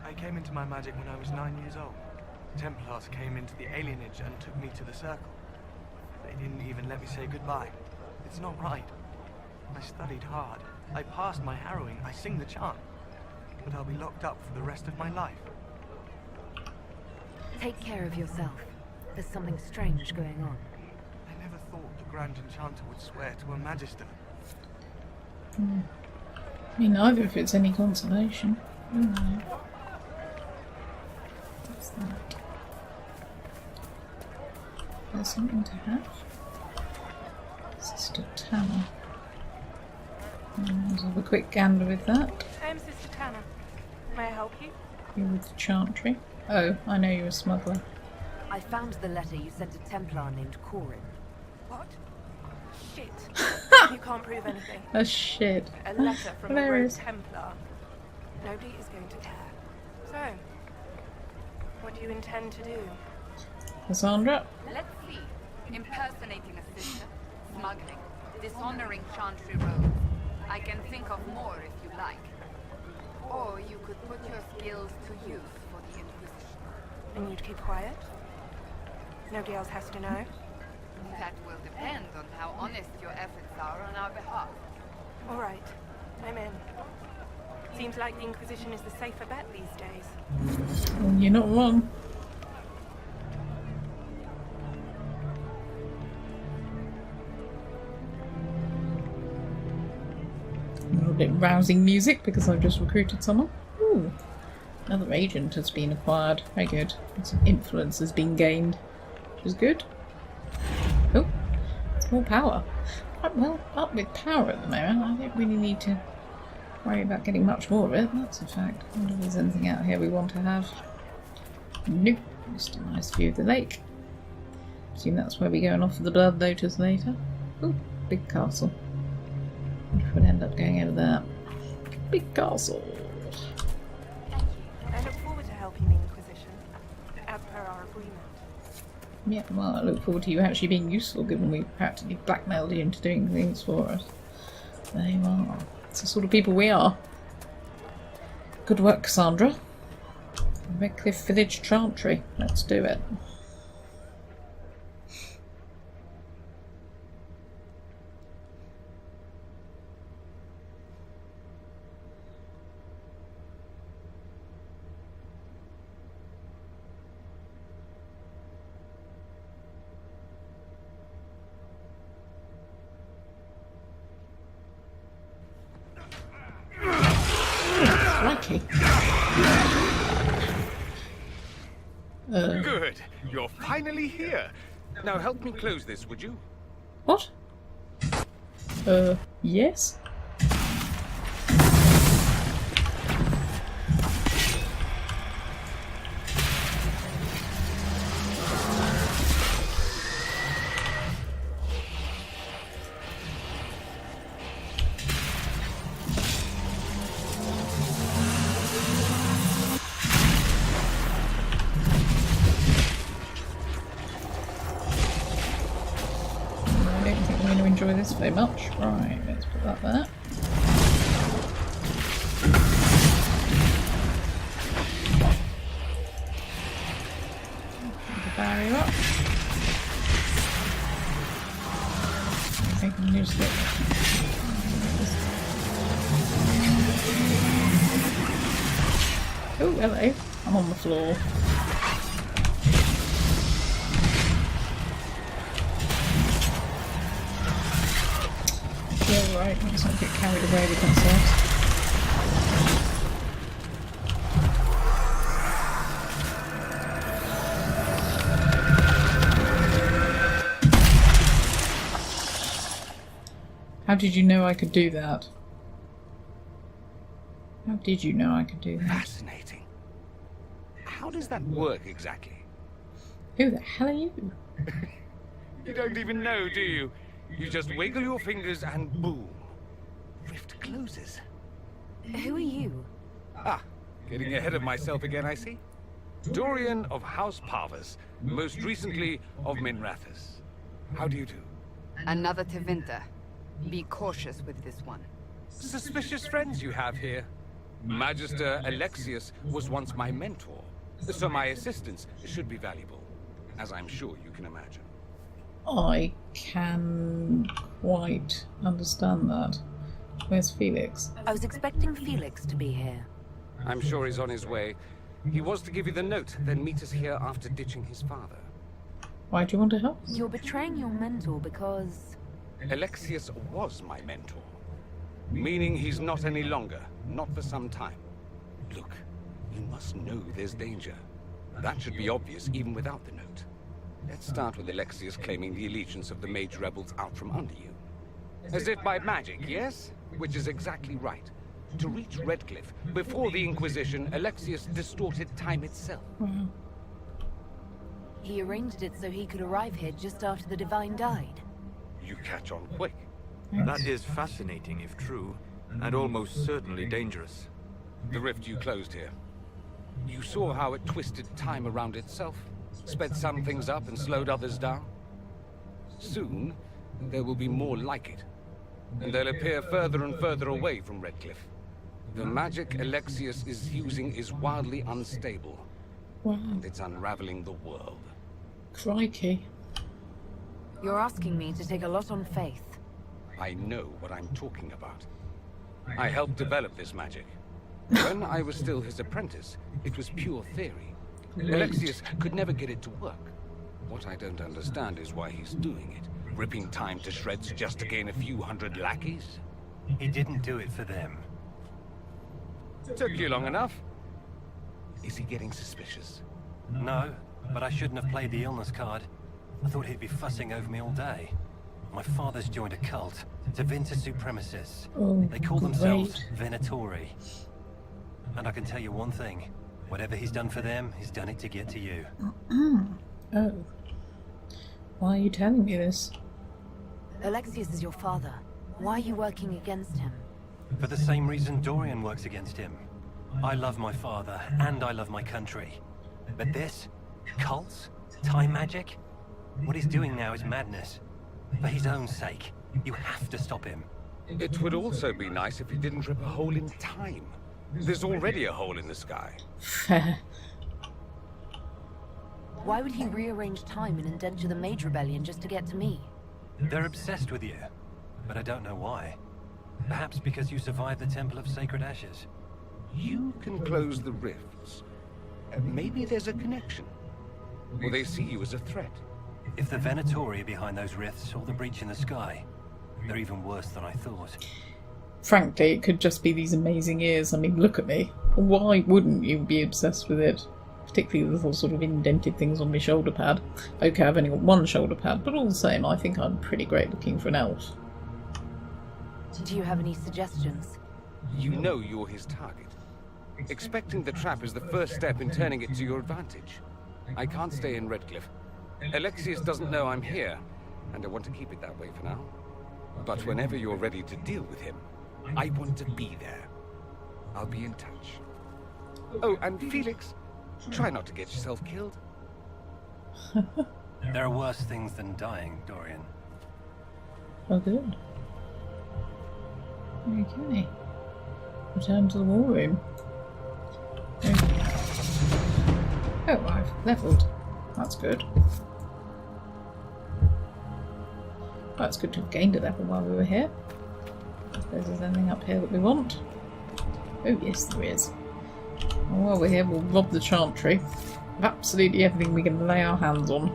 S7: I came into my magic when I was 9 years old. Templars came into the alienage and took me to the Circle. They didn't even let me say goodbye. It's not right. I studied hard. I passed my harrowing. I sing the chant. But I'll be locked up for the rest of my life.
S5: Take care of yourself. There's something strange going on.
S7: I never thought the Grand Enchanter would swear to a Magister.
S1: Me neither, if it's any consolation. What's that? there something to have? Sister Tanner. Let's have a quick gander with that.
S15: I'm Sister Tanner. May I help you?
S1: You with the chantry? Oh, I know you're a smuggler.
S5: I found the letter you sent a Templar named Corin.
S15: What? Shit. You can't prove anything.
S1: Oh shit.
S15: A letter from a rogue
S1: Hilarious.
S15: Templar. Nobody is going to care. So, what do you intend to do?
S1: Cassandra?
S4: Let's see. Impersonating a sister, smuggling, dishonoring chantry robes. I can think of more if you like. Or you could put your skills to use for the Inquisition.
S15: And you'd keep quiet? Nobody else has to know?
S4: That will depend on how honest your efforts are on our behalf.
S15: All right. I'm in. Seems like the Inquisition is the safer bet these days.
S1: Well, you're not wrong. A little bit rousing music because I've just recruited someone. Ooh, another agent has been acquired. Very good. And some influence has been gained, which is good. Oh, it's more power. Quite well up with power at the moment. I don't really need to worry about getting much more of it. That's a fact. I wonder if there's anything out here we want to have. Nope. Just a nice view of the lake. Assume that's where we're going off for the Blood Lotus later. Ooh, big castle. Wonder if we'd end up going over there. Big castle.
S15: I look forward to helping the Inquisition, as per our agreement.
S1: Yeah, well, I look forward to you actually being useful, given we practically blackmailed you into doing things for us. There you are. It's the sort of people we are. Good work, Cassandra. Redcliffe Village Chantry. Let's do it. Lucky.
S16: Good. You're finally here. Now help me close this, would you?
S1: What? Yes? Enjoy this very much. Right, let's put that there. Put the barrier up. I think I'm just oh, hello. I'm on the floor. Yeah, right, let's not get carried away with ourselves. How did you know I could do that? How did you know I could do that?
S16: Fascinating. How does that work exactly?
S1: Who the hell are you?
S16: You don't even know, do you? You just wiggle your fingers and boom. Rift closes.
S5: Who are you?
S16: Ah, getting ahead of myself again, I see. Dorian of House Parvus, most recently of Minrathus. How do you do?
S4: Another Tevinter. Be cautious with this one.
S16: Suspicious friends you have here. Magister Alexius was once my mentor, so my assistance should be valuable, as I'm sure you can imagine.
S1: I can quite understand that. Where's Felix?
S5: I was expecting Felix to be here.
S16: I'm sure he's on his way. He was to give you the note, then meet us here after ditching his father.
S1: Why do you want to help?
S5: You're betraying your mentor because...
S16: Alexius was my mentor. Meaning he's not any longer. Not for some time. Look, you must know there's danger. That should be obvious even without the note. Let's start with Alexius claiming the allegiance of the mage rebels out from under you. As if by magic, yes? Which is exactly right. To reach Redcliffe, before the Inquisition, Alexius distorted time itself.
S5: He arranged it so he could arrive here just after the Divine died.
S16: You catch on quick.
S10: That is fascinating if true, and almost certainly dangerous.
S16: The rift you closed here. You saw how it twisted time around itself, sped some things up and slowed others down. Soon, there will be more like it, and they'll appear further and further away from Redcliffe. The magic Alexius is using is wildly unstable, and it's unraveling the world.
S1: Crikey.
S5: You're asking me to take a lot on faith.
S16: I know what I'm talking about. I helped develop this magic. When I was still his apprentice, it was pure theory. Alexius could never get it to work. What I don't understand is why he's doing it. Ripping time to shreds just to gain a few hundred lackeys?
S12: He didn't do it for them.
S16: Took you long enough. Is he getting suspicious?
S12: No, but I shouldn't have played the illness card. I thought he'd be fussing over me all day. My father's joined a cult, Tevinter Supremacists. They call themselves Venatori. And I can tell you one thing. Whatever he's done for them, he's done it to get to you.
S1: Oh. Why are you telling me this?
S5: Alexius is your father. Why are you working against him?
S12: For the same reason Dorian works against him. I love my father, and I love my country. But this? Cults? Time magic? What he's doing now is madness. For his own sake. You have to stop him.
S16: It would also be nice if he didn't rip a hole in time. There's already a hole in the sky.
S1: Fair.
S5: Why would he rearrange time and indenture the Mage Rebellion just to get to me?
S12: They're obsessed with you. But I don't know why. Perhaps because you survived the Temple of Sacred Ashes.
S16: You can close the rifts. Maybe there's a connection. Or they see you as a threat.
S12: If the Venatori are behind those rifts or the breach in the sky, they're even worse than I thought.
S1: Frankly, it could just be these amazing ears. I mean, look at me. Why wouldn't you be obsessed with it? Particularly the little sort of indented things on my shoulder pad. Okay, I've only got one shoulder pad, but all the same, I think I'm pretty great looking for an elf.
S5: Do you have any suggestions?
S16: You know you're his target. Expecting the trap is the first step in turning it to your advantage. I can't stay in Redcliffe. Alexius doesn't know I'm here, and I want to keep it that way for now. But whenever you're ready to deal with him, I want to be there. I'll be in touch. Oh, and Felix, try not to get yourself killed.
S12: There are worse things than dying, Dorian.
S1: Oh, good. Okay. Return to the war room. Oh, I've leveled. That's good. Well, it's good to have gained a level while we were here. I suppose there's anything up here that we want. Oh yes, there is. And while we're here, we'll rob the chantry of absolutely everything we can lay our hands on.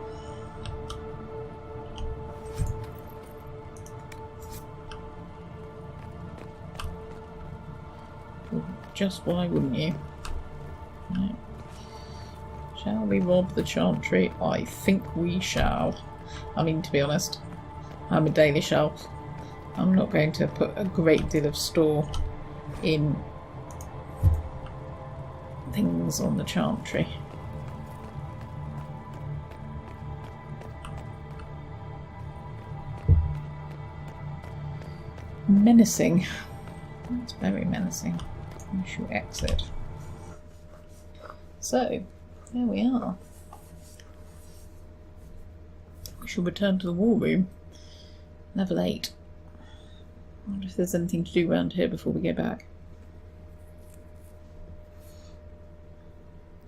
S1: Just why wouldn't you? Right. Shall we rob the chantry? I think we shall. I mean, to be honest, I'm a Dalish elf. I'm not going to put a great deal of store in things on the chantry. Menacing. That's very menacing. We shall exit. So, there we are. We shall return to the war room. Level 8. I wonder if there's anything to do around here before we go back.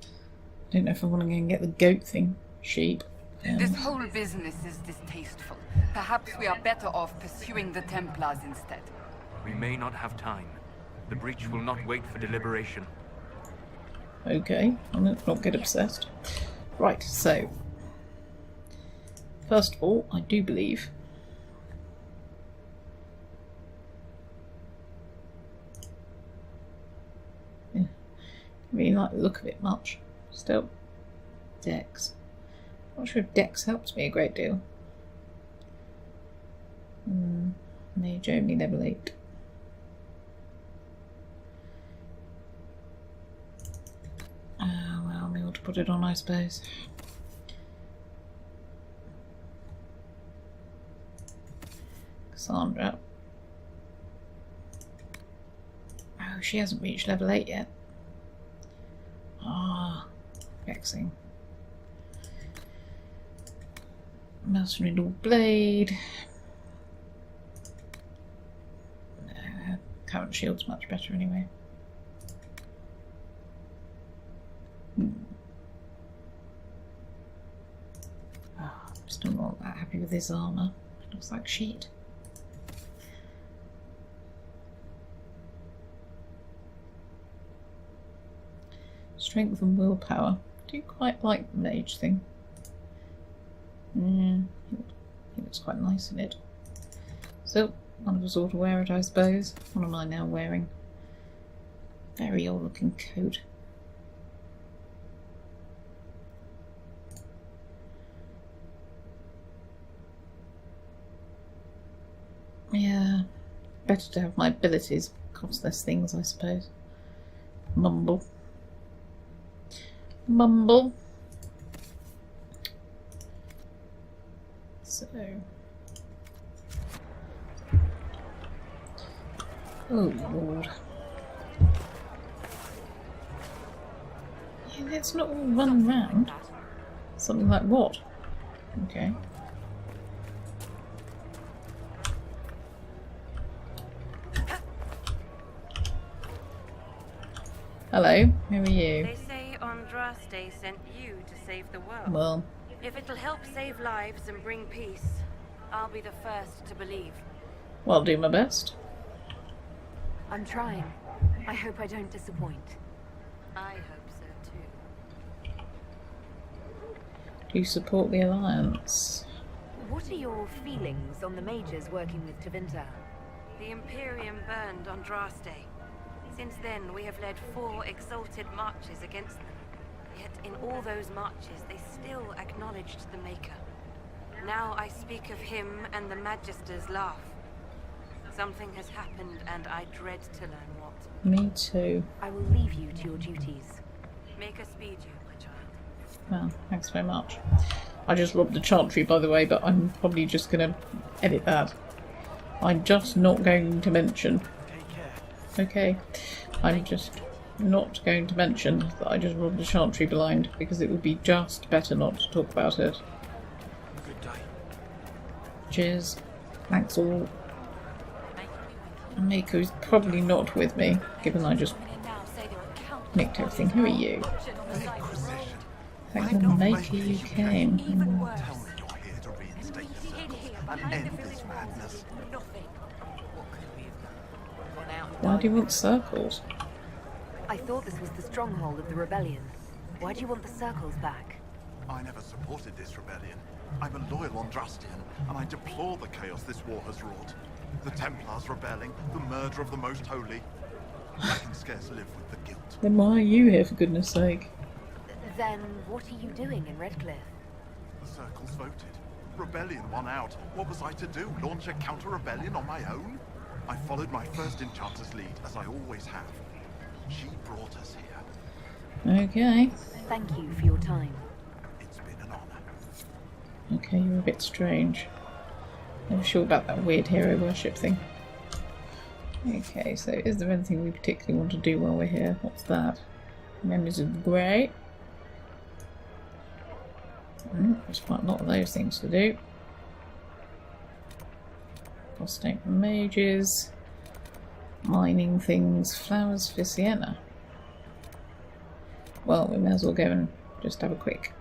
S1: I don't know if I want to go and get the goat thing. Sheep.
S4: This whole business is distasteful. Perhaps we are better off pursuing the Templars instead.
S10: We may not have time. The breach will not wait for deliberation.
S1: Okay, let's not get obsessed. Right, so first of all, I do believe really like the look of it much. Still, Dex. Not sure if Dex helps me a great deal. Mage only level 8. Well, we ought to put it on, I suppose. Cassandra. Oh, she hasn't reached level 8 yet. Ah, vexing. Mercenary Lord Blade. No, current shield's much better anyway. Oh, I'm still not that happy with this armour. It looks like shit. Strength and willpower. Do you quite like the mage thing? He looks quite nice in it. So, one of us ought to wear it, I suppose. What am I now wearing? Very old looking coat. Yeah, better to have my abilities cost less things, I suppose. Mumble. Mumble. So. Oh Lord. Yeah, let's not all run around. Something like what? Okay. Hello, who are you?
S17: They say Andraste sent you to save the world.
S1: Well.
S17: If it'll help save lives and bring peace, I'll be the first to believe.
S1: Well, I'll do my best.
S5: I'm trying. I hope I don't disappoint.
S17: I hope so too.
S1: Do you support the Alliance?
S5: What are your feelings on the mages working with Tevinter?
S17: The Imperium burned Andraste. Since then, we have led 4 exalted marches against them. Yet in all those marches, they still acknowledged the Maker. Now I speak of him and the Magisters laugh. Something has happened, and I dread to learn what.
S1: Me too.
S5: I will leave you to your duties.
S17: Make us speed you, my child.
S1: Well, thanks very much. I just robbed the chantry, by the way, but I'm probably just going to edit that. I'm just not going to mention. Okay. I'm just not going to mention that I just robbed a chantry blind, because it would be just better not to talk about it.
S7: Good day.
S1: Cheers. Thanks all. Mako's probably not with me, given I just nicked everything. Who are you? Thank the Maker you came. Why do you want circles?
S5: I thought this was the stronghold of the rebellion. Why do you want the circles back?
S13: I never supported this rebellion. I'm a loyal Andrastian, and I deplore the chaos this war has wrought. The Templars rebelling, the murder of the Most Holy. I can scarce live with the guilt.
S1: Then why are you here, for goodness sake?
S5: Then what are you doing in Redcliffe?
S13: The circles voted. Rebellion won out. What was I to do? Launch a counter-rebellion on my own? I followed my first enchanter's lead, as I always have. She brought us here.
S1: Okay.
S5: Thank you for your time.
S13: It's been an honor.
S1: Okay, you're a bit strange. I'm sure about that weird hero worship thing. Okay, so is there anything we particularly want to do while we're here? What's that? Memories of the Grey. There's quite a lot of those things to do. Prostate mages. Mining things. Flowers for Sienna. Well, we may as well go and just have a quick.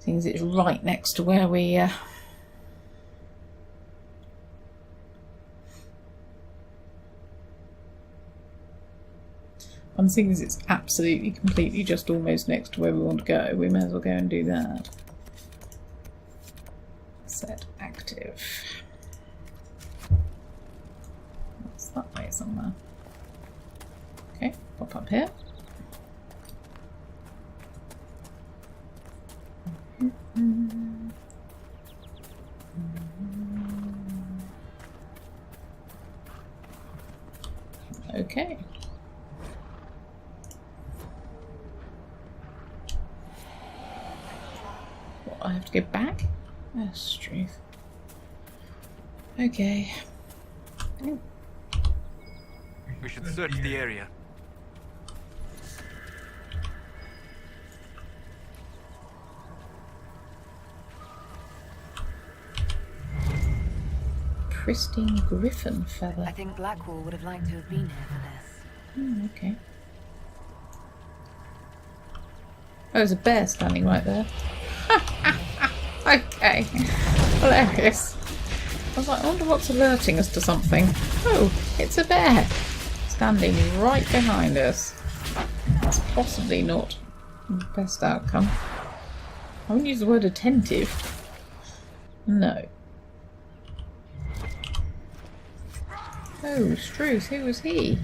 S1: Seems it's right next to where we one thing is it's absolutely completely just almost next to where we want to go. We may as well go and do that. Set active. That's that way somewhere. Okay, pop up here. Okay. What, I have to go back? That's truth. Okay. Oh.
S7: We should search the area.
S1: Pristine griffin feather.
S5: I think Blackwall would have liked to have been here for this.
S1: Okay. Oh, there's a bear standing right there. Okay. Hilarious. I was like, I wonder what's alerting us to something. Oh, it's a bear. Standing right behind us. That's possibly not the best outcome. I wouldn't use the word attentive. No. Oh, Struth, who was he?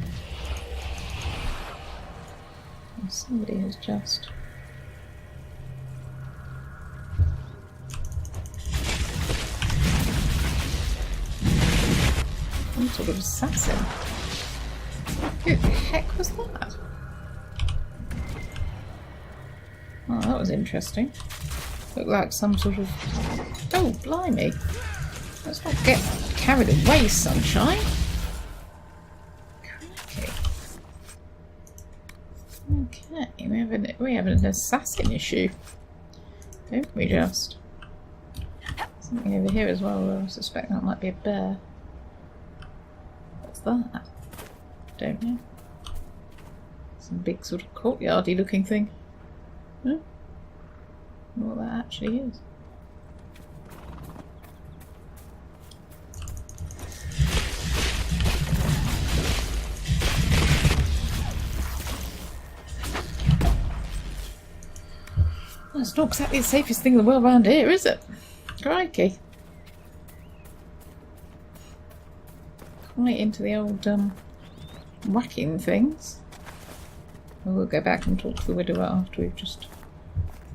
S1: Somebody has just... some sort of assassin. Who the heck was that? Oh, that was interesting. Looked like some sort of... oh, blimey. Let's not get carried away, sunshine. Okay, we have an assassin issue, don't we just? Something over here as well, I suspect that might be a bear. What's that? Don't know. Some big sort of courtyardy looking thing. Huh? I wonder what that actually is. Well, it's not exactly the safest thing in the world around here, is it? Crikey. Quite into the old whacking things. We'll go back and talk to the widower after we've just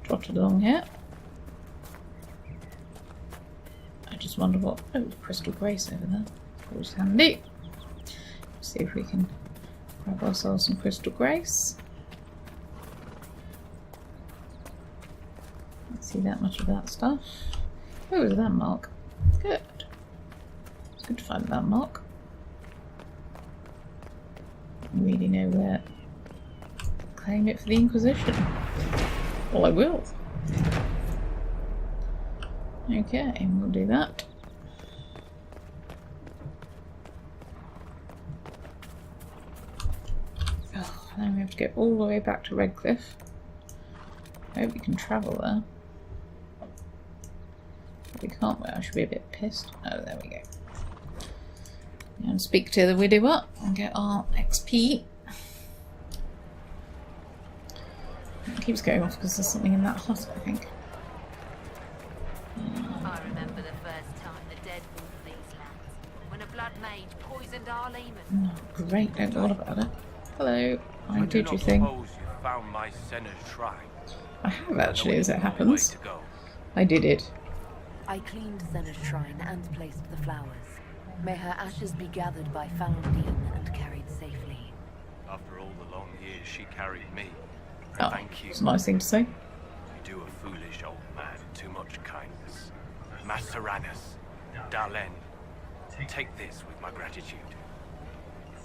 S1: trotted along here. I just wonder what... oh, crystal grace over there. Always handy. See if we can grab ourselves some crystal grace. See that much of that stuff. Oh, there's that mark. Good. It's good to find that mark. Don't really know where. Claim it for the Inquisition. Well, I will. Okay, we'll do that. Oh, now we have to get all the way back to Redcliffe. I hope we can travel there. We can't, well, I should be a bit pissed. Oh, there we go. And speak to the widower and get our XP. It keeps going off because there's something in that hut, I think.
S8: I remember the first time the dead walked these lands, when a blood mage poisoned our leman.
S1: Oh, great, don't know what about it. Hello, I did you
S2: think?
S1: thing.
S2: You found my Senna's shrine.
S1: I have actually, as it happens. I did it.
S5: I cleaned Senna's shrine and placed the flowers. May her ashes be gathered by Falondine and carried safely.
S2: After all the long years she carried me,
S1: Oh,
S2: thank you.
S1: it's a nice thing to say.
S2: You do a foolish old man too much kindness. Maceranus, Darlen, take this with my gratitude.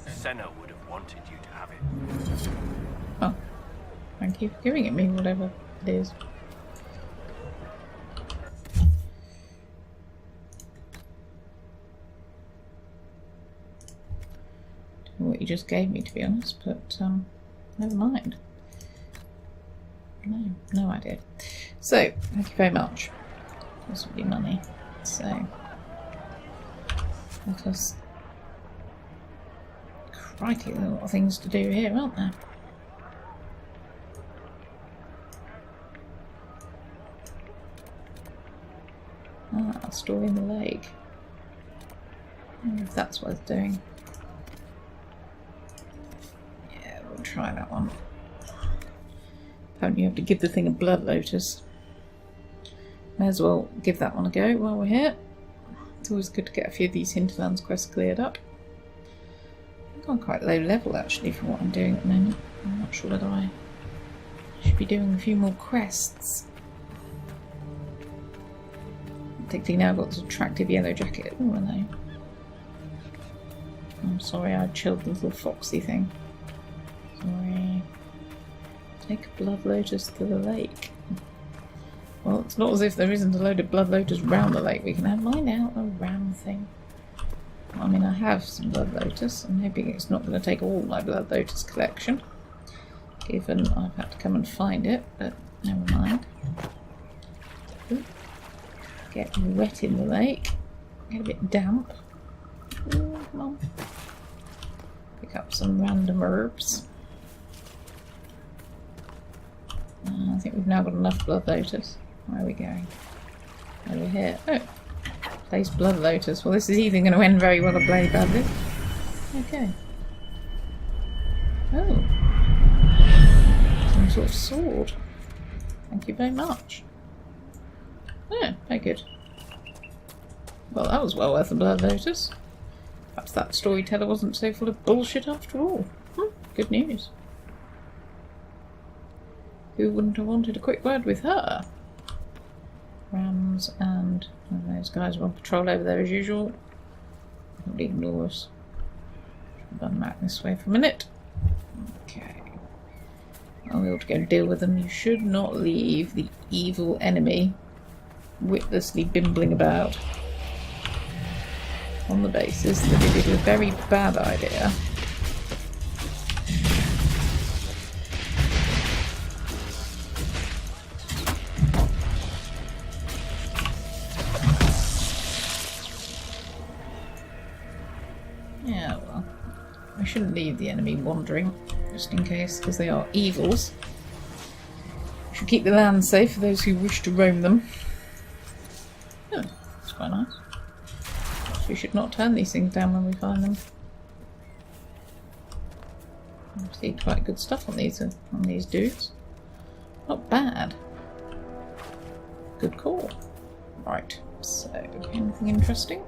S2: Senna would have wanted you to have it.
S1: Oh, thank you for giving it me, whatever it is. Don't know what you just gave me, to be honest, but never mind. No idea. So, thank you very much. This will be money. So, let us... Crikey, there are a lot of things to do here, aren't there? Ah, storing the lake. I wonder if that's worth doing. Yeah, we'll try that one. Apparently you have to give the thing a blood lotus. May as well give that one a go while we're here. It's always good to get a few of these hinterlands quests cleared up. I'm quite low level actually for what I'm doing at the moment. I'm not sure whether I should be doing a few more quests. Particularly now I've got this attractive yellow jacket. Oh, hello. I'm sorry I chilled the little foxy thing. Sorry. Take a blood lotus to the lake. Well, it's not as if there isn't a load of blood lotus round the lake. We can have mine out a ram thing. I mean, I have some blood lotus. I'm hoping it's not going to take all my blood lotus collection, given I've had to come and find it, but never mind. Ooh. Get wet in the lake. Get a bit damp. Ooh, come on. Pick up some random herbs. I think we've now got enough blood lotus. Where are we going? Over here. Oh! Place blood lotus. Well, this is either going to end very well or very badly. Okay. Oh. Some sort of sword. Thank you very much. Yeah, very good. Well, that was well worth the blood lotus. Perhaps that storyteller wasn't so full of bullshit after all. Good news. Who wouldn't have wanted a quick word with her? Rams and those guys are on patrol over there as usual. Don't ignore us. Run back this way for a minute. Okay. I'll be able to go deal with them. You should not leave the evil enemy witlessly bimbling about on the basis that it is a very bad idea. Yeah, well, I shouldn't leave the enemy wandering, just in case, because they are evils. We should keep the land safe for those who wish to roam them. Oh, that's quite nice. We should not turn these things down when we find them. I see quite good stuff on these dudes. Not bad. Good call. Right, so anything interesting?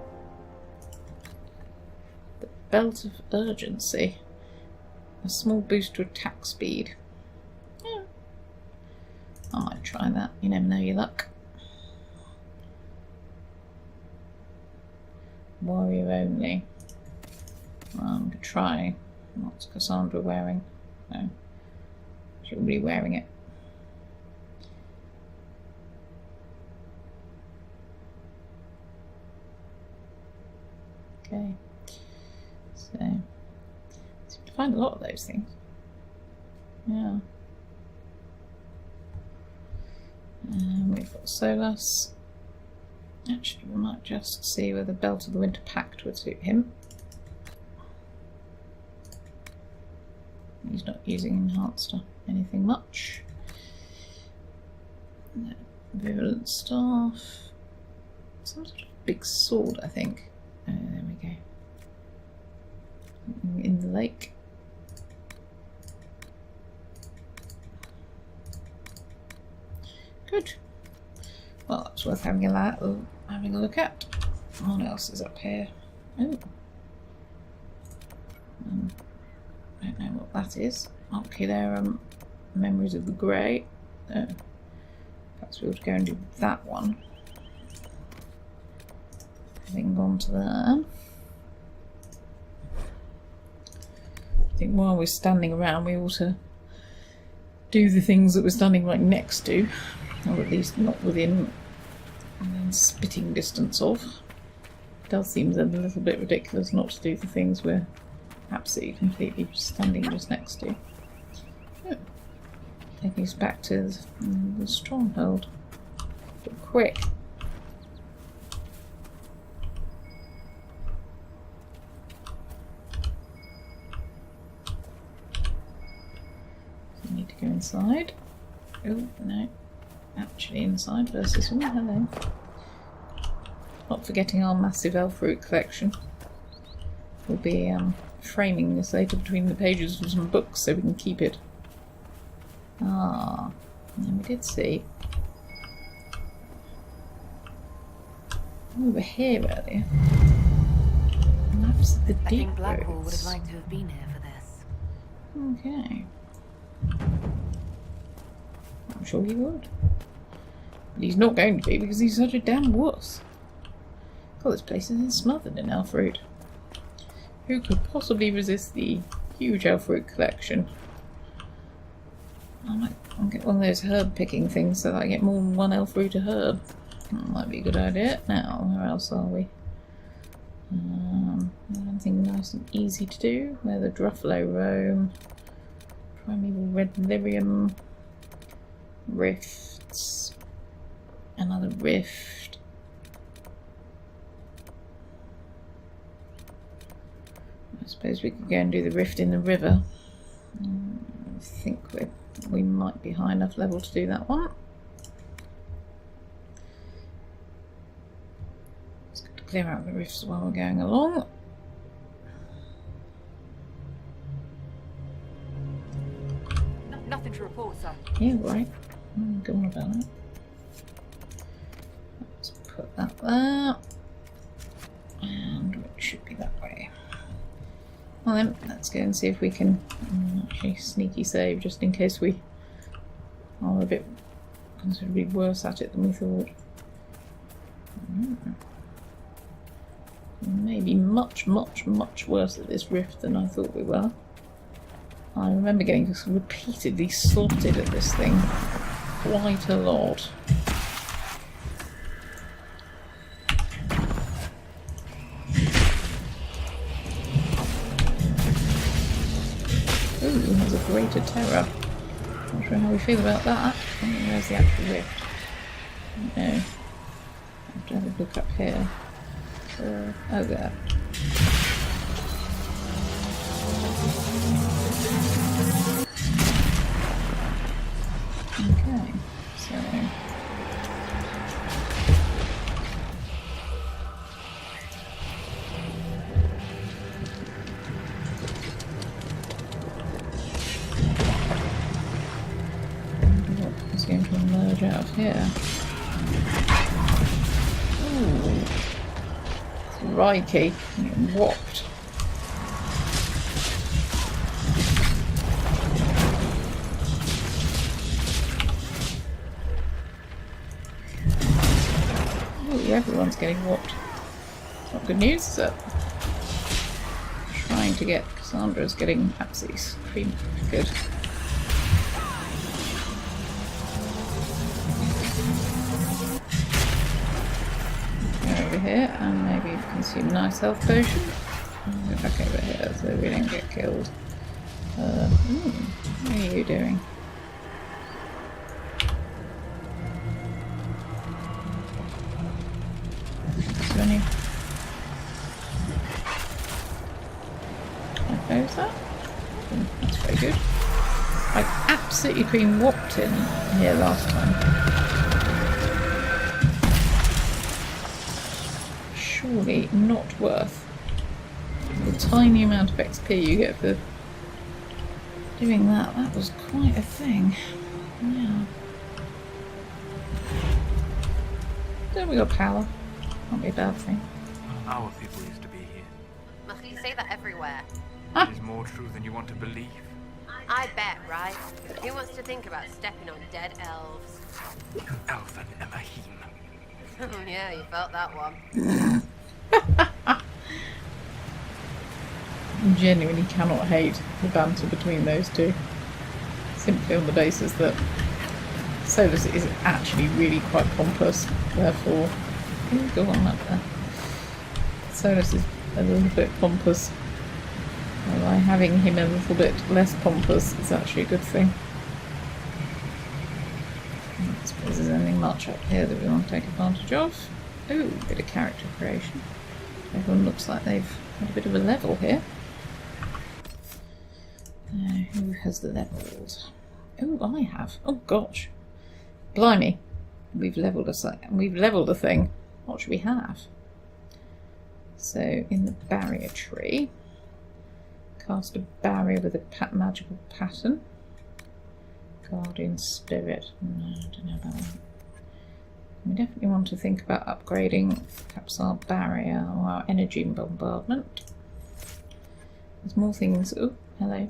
S1: The Belt of Urgency. A small boost to attack speed. Yeah. I might try that. You never know your luck. Warrior only. I'm gonna try. What's Cassandra wearing? No. She'll be wearing it. Okay. So I seem to find a lot of those things. Yeah. We've got Solus. Actually, we might just see whether the Belt of the Winter Pact would suit him. He's not using enhanced or anything much. No. Virulent Staff. Some sort of big sword, I think. Oh, there we go. In the lake. Good. Well, that's worth having a look at. What else is up here? Oh. I don't know what that is. Ocular Memories of the Grey. Oh. Perhaps we ought to go and do that one. Having gone to there. I think while we're standing around, we ought to do the things that we're standing right next to, or at least not within spitting distance of. It does seem a little bit ridiculous not to do the things we're absolutely completely standing just next to. Oh. Taking us back to the stronghold. But quick. So we need to go inside. Oh, no. Actually inside versus... Oh, hello. Not forgetting our massive elf fruit collection. We'll be framing this later between the pages of some books so we can keep it. Ah, and we did see over here earlier. And that It's the
S5: I
S1: deep
S5: think Blackwall would have
S1: roads.
S5: liked to have been here for this.
S1: Okay. I'm sure he would. But he's not going to be because he's such a damn wuss. God, this place is smothered in elf fruit. Who could possibly resist the huge elf fruit collection? I'll get one of those herb picking things so that I get more than one elf fruit a herb. That might be a good idea. Now, where else are we? Something nice and easy to do. Where the Druffalo roam. Primeval red lyrium. Rifts. Another rift. I suppose we could go and do the rift in the river. I think we might be high enough level to do that one. It's good to clear out the rifts while we're going along.
S4: Nothing to report, sir.
S1: Yeah, right. Go on about that. Let's put that there. And it should be that way. Well then, let's go and see if we can actually sneaky save, just in case we are a bit considerably worse at it than we thought. Maybe much, much, much worse at this rift than I thought we were. I remember getting repeatedly slotted at this thing quite a lot. Ooh, there's a greater terror. Not sure how we feel about that. Where's the actual rift? No. I have to have a look up here. Oh, there. Okay, so what's going to emerge out of here? Ooh, crikey, getting whopped. Everyone's getting whopped. Not good news, is it? Trying to get Cassandra's getting absolutely screamed good. Go over here and maybe consume a nice health potion. And go back over here so we don't get killed. What are you doing? Close that. That's very good. I've absolutely been whopped in here last time. Surely not worth the tiny amount of XP you get for doing that. That was quite a thing. Yeah. Then we got power. Can't be a bad thing.
S10: Our people used to be here.
S8: You say that everywhere.
S10: It is more true than you want to believe.
S8: I bet, right? Who wants to think about stepping on dead elves?
S10: Elf and Emahim.
S8: Yeah, you felt that one.
S1: Genuinely cannot hate the banter between those two. Simply on the basis that Solus is actually really quite pompous, therefore... Ooh, go on up there. Solus is a little bit pompous. By having him a little bit less pompous is actually a good thing. I don't suppose there's anything much up here that we want to take advantage of. Ooh, a bit of character creation. Everyone looks like they've had a bit of a level here. Who has leveled? Oh, I have. Oh gosh. Blimey. We've leveled a thing. What should we have? So in the barrier tree, cast a barrier with a magical pattern. Guardian spirit. No, I don't know about that. We definitely want to think about upgrading perhaps our barrier or our energy bombardment. There's more things. Oh, hello.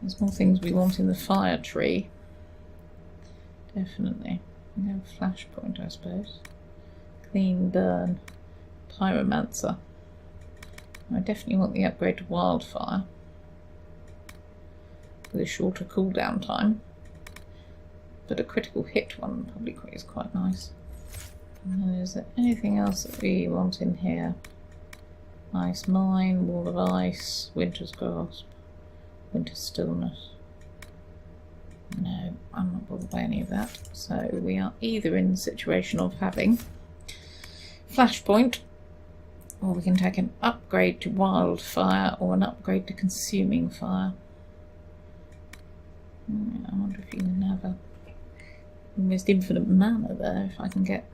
S1: There's more things we want in the fire tree. Definitely. We have a flashpoint, I suppose. Clean burn. Pyromancer. I definitely want the upgrade to wildfire. With a shorter cooldown time. But a critical hit one probably is quite nice. And is there anything else that we want in here? Ice mine, wall of ice, winter's grasp, winter's stillness. No, I'm not bothered by any of that. So we are either in the situation of having flashpoint, or we can take an upgrade to wildfire or an upgrade to consuming fire. I wonder if you can have a almost infinite mana there if I can get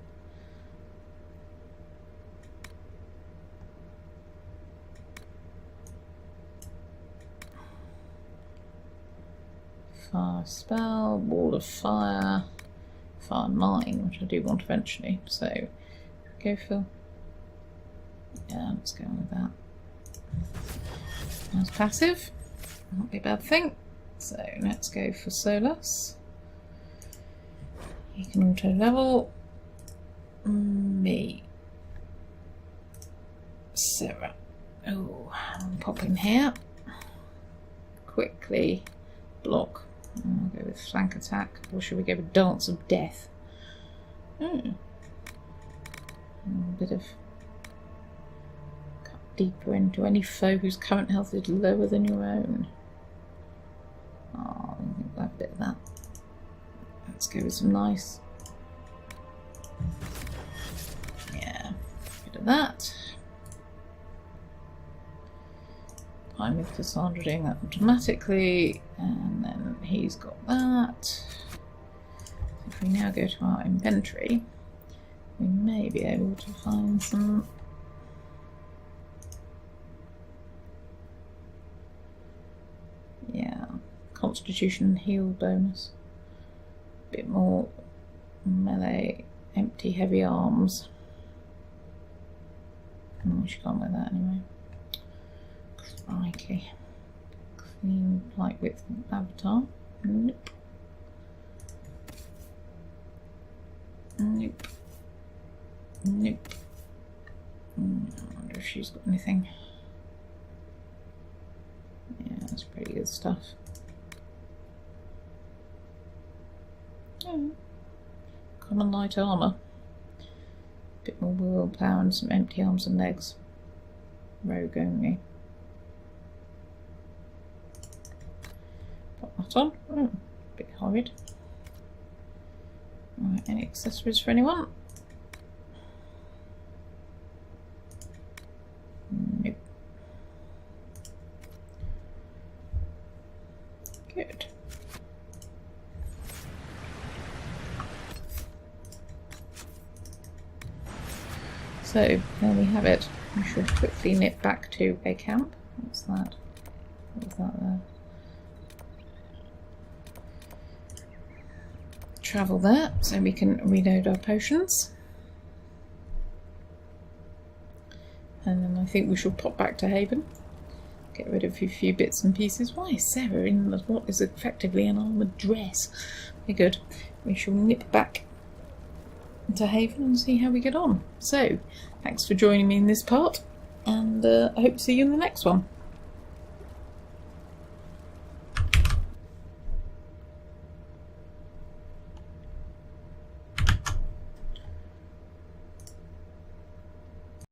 S1: fire spell, wall of fire, fire mine, which I do want eventually. So go for, yeah, let's go with that. That's passive, not be a bad thing. So let's go for Solus. You can auto level me. Sarah. Oh, I'm popping here. Quickly block. I'll go with flank attack. Or should we go with dance of death? A bit of cut deeper into any foe whose current health is lower than your own. Oh, we'll have a bit of that. Let's go with some nice. Yeah, bit of that. I'm with Cassandra doing that automatically, and then he's got that. If we now go to our inventory, we may be able to find some constitution and heal bonus. A bit more melee, empty, heavy arms. Oh, she can't wear that anyway. Crikey. Clean light width avatar. Nope. Nope. Nope. I wonder if she's got anything. Yeah, that's pretty good stuff. Oh. Common light armour. Bit more willpower and some empty arms and legs. Rogue only. Put that on. Oh, bit horrid. Right, any accessories for anyone? Nope. Good. So, there we have it. We should quickly nip back to a camp. What's that? What's that there? Travel there, so we can reload our potions. And then I think we shall pop back to Haven. Get rid of a few bits and pieces. Why is Sarah in what is effectively an armoured dress? Very good. We shall nip back to Haven and see how we get on. So, thanks for joining me in this part, and I hope to see you in the next one.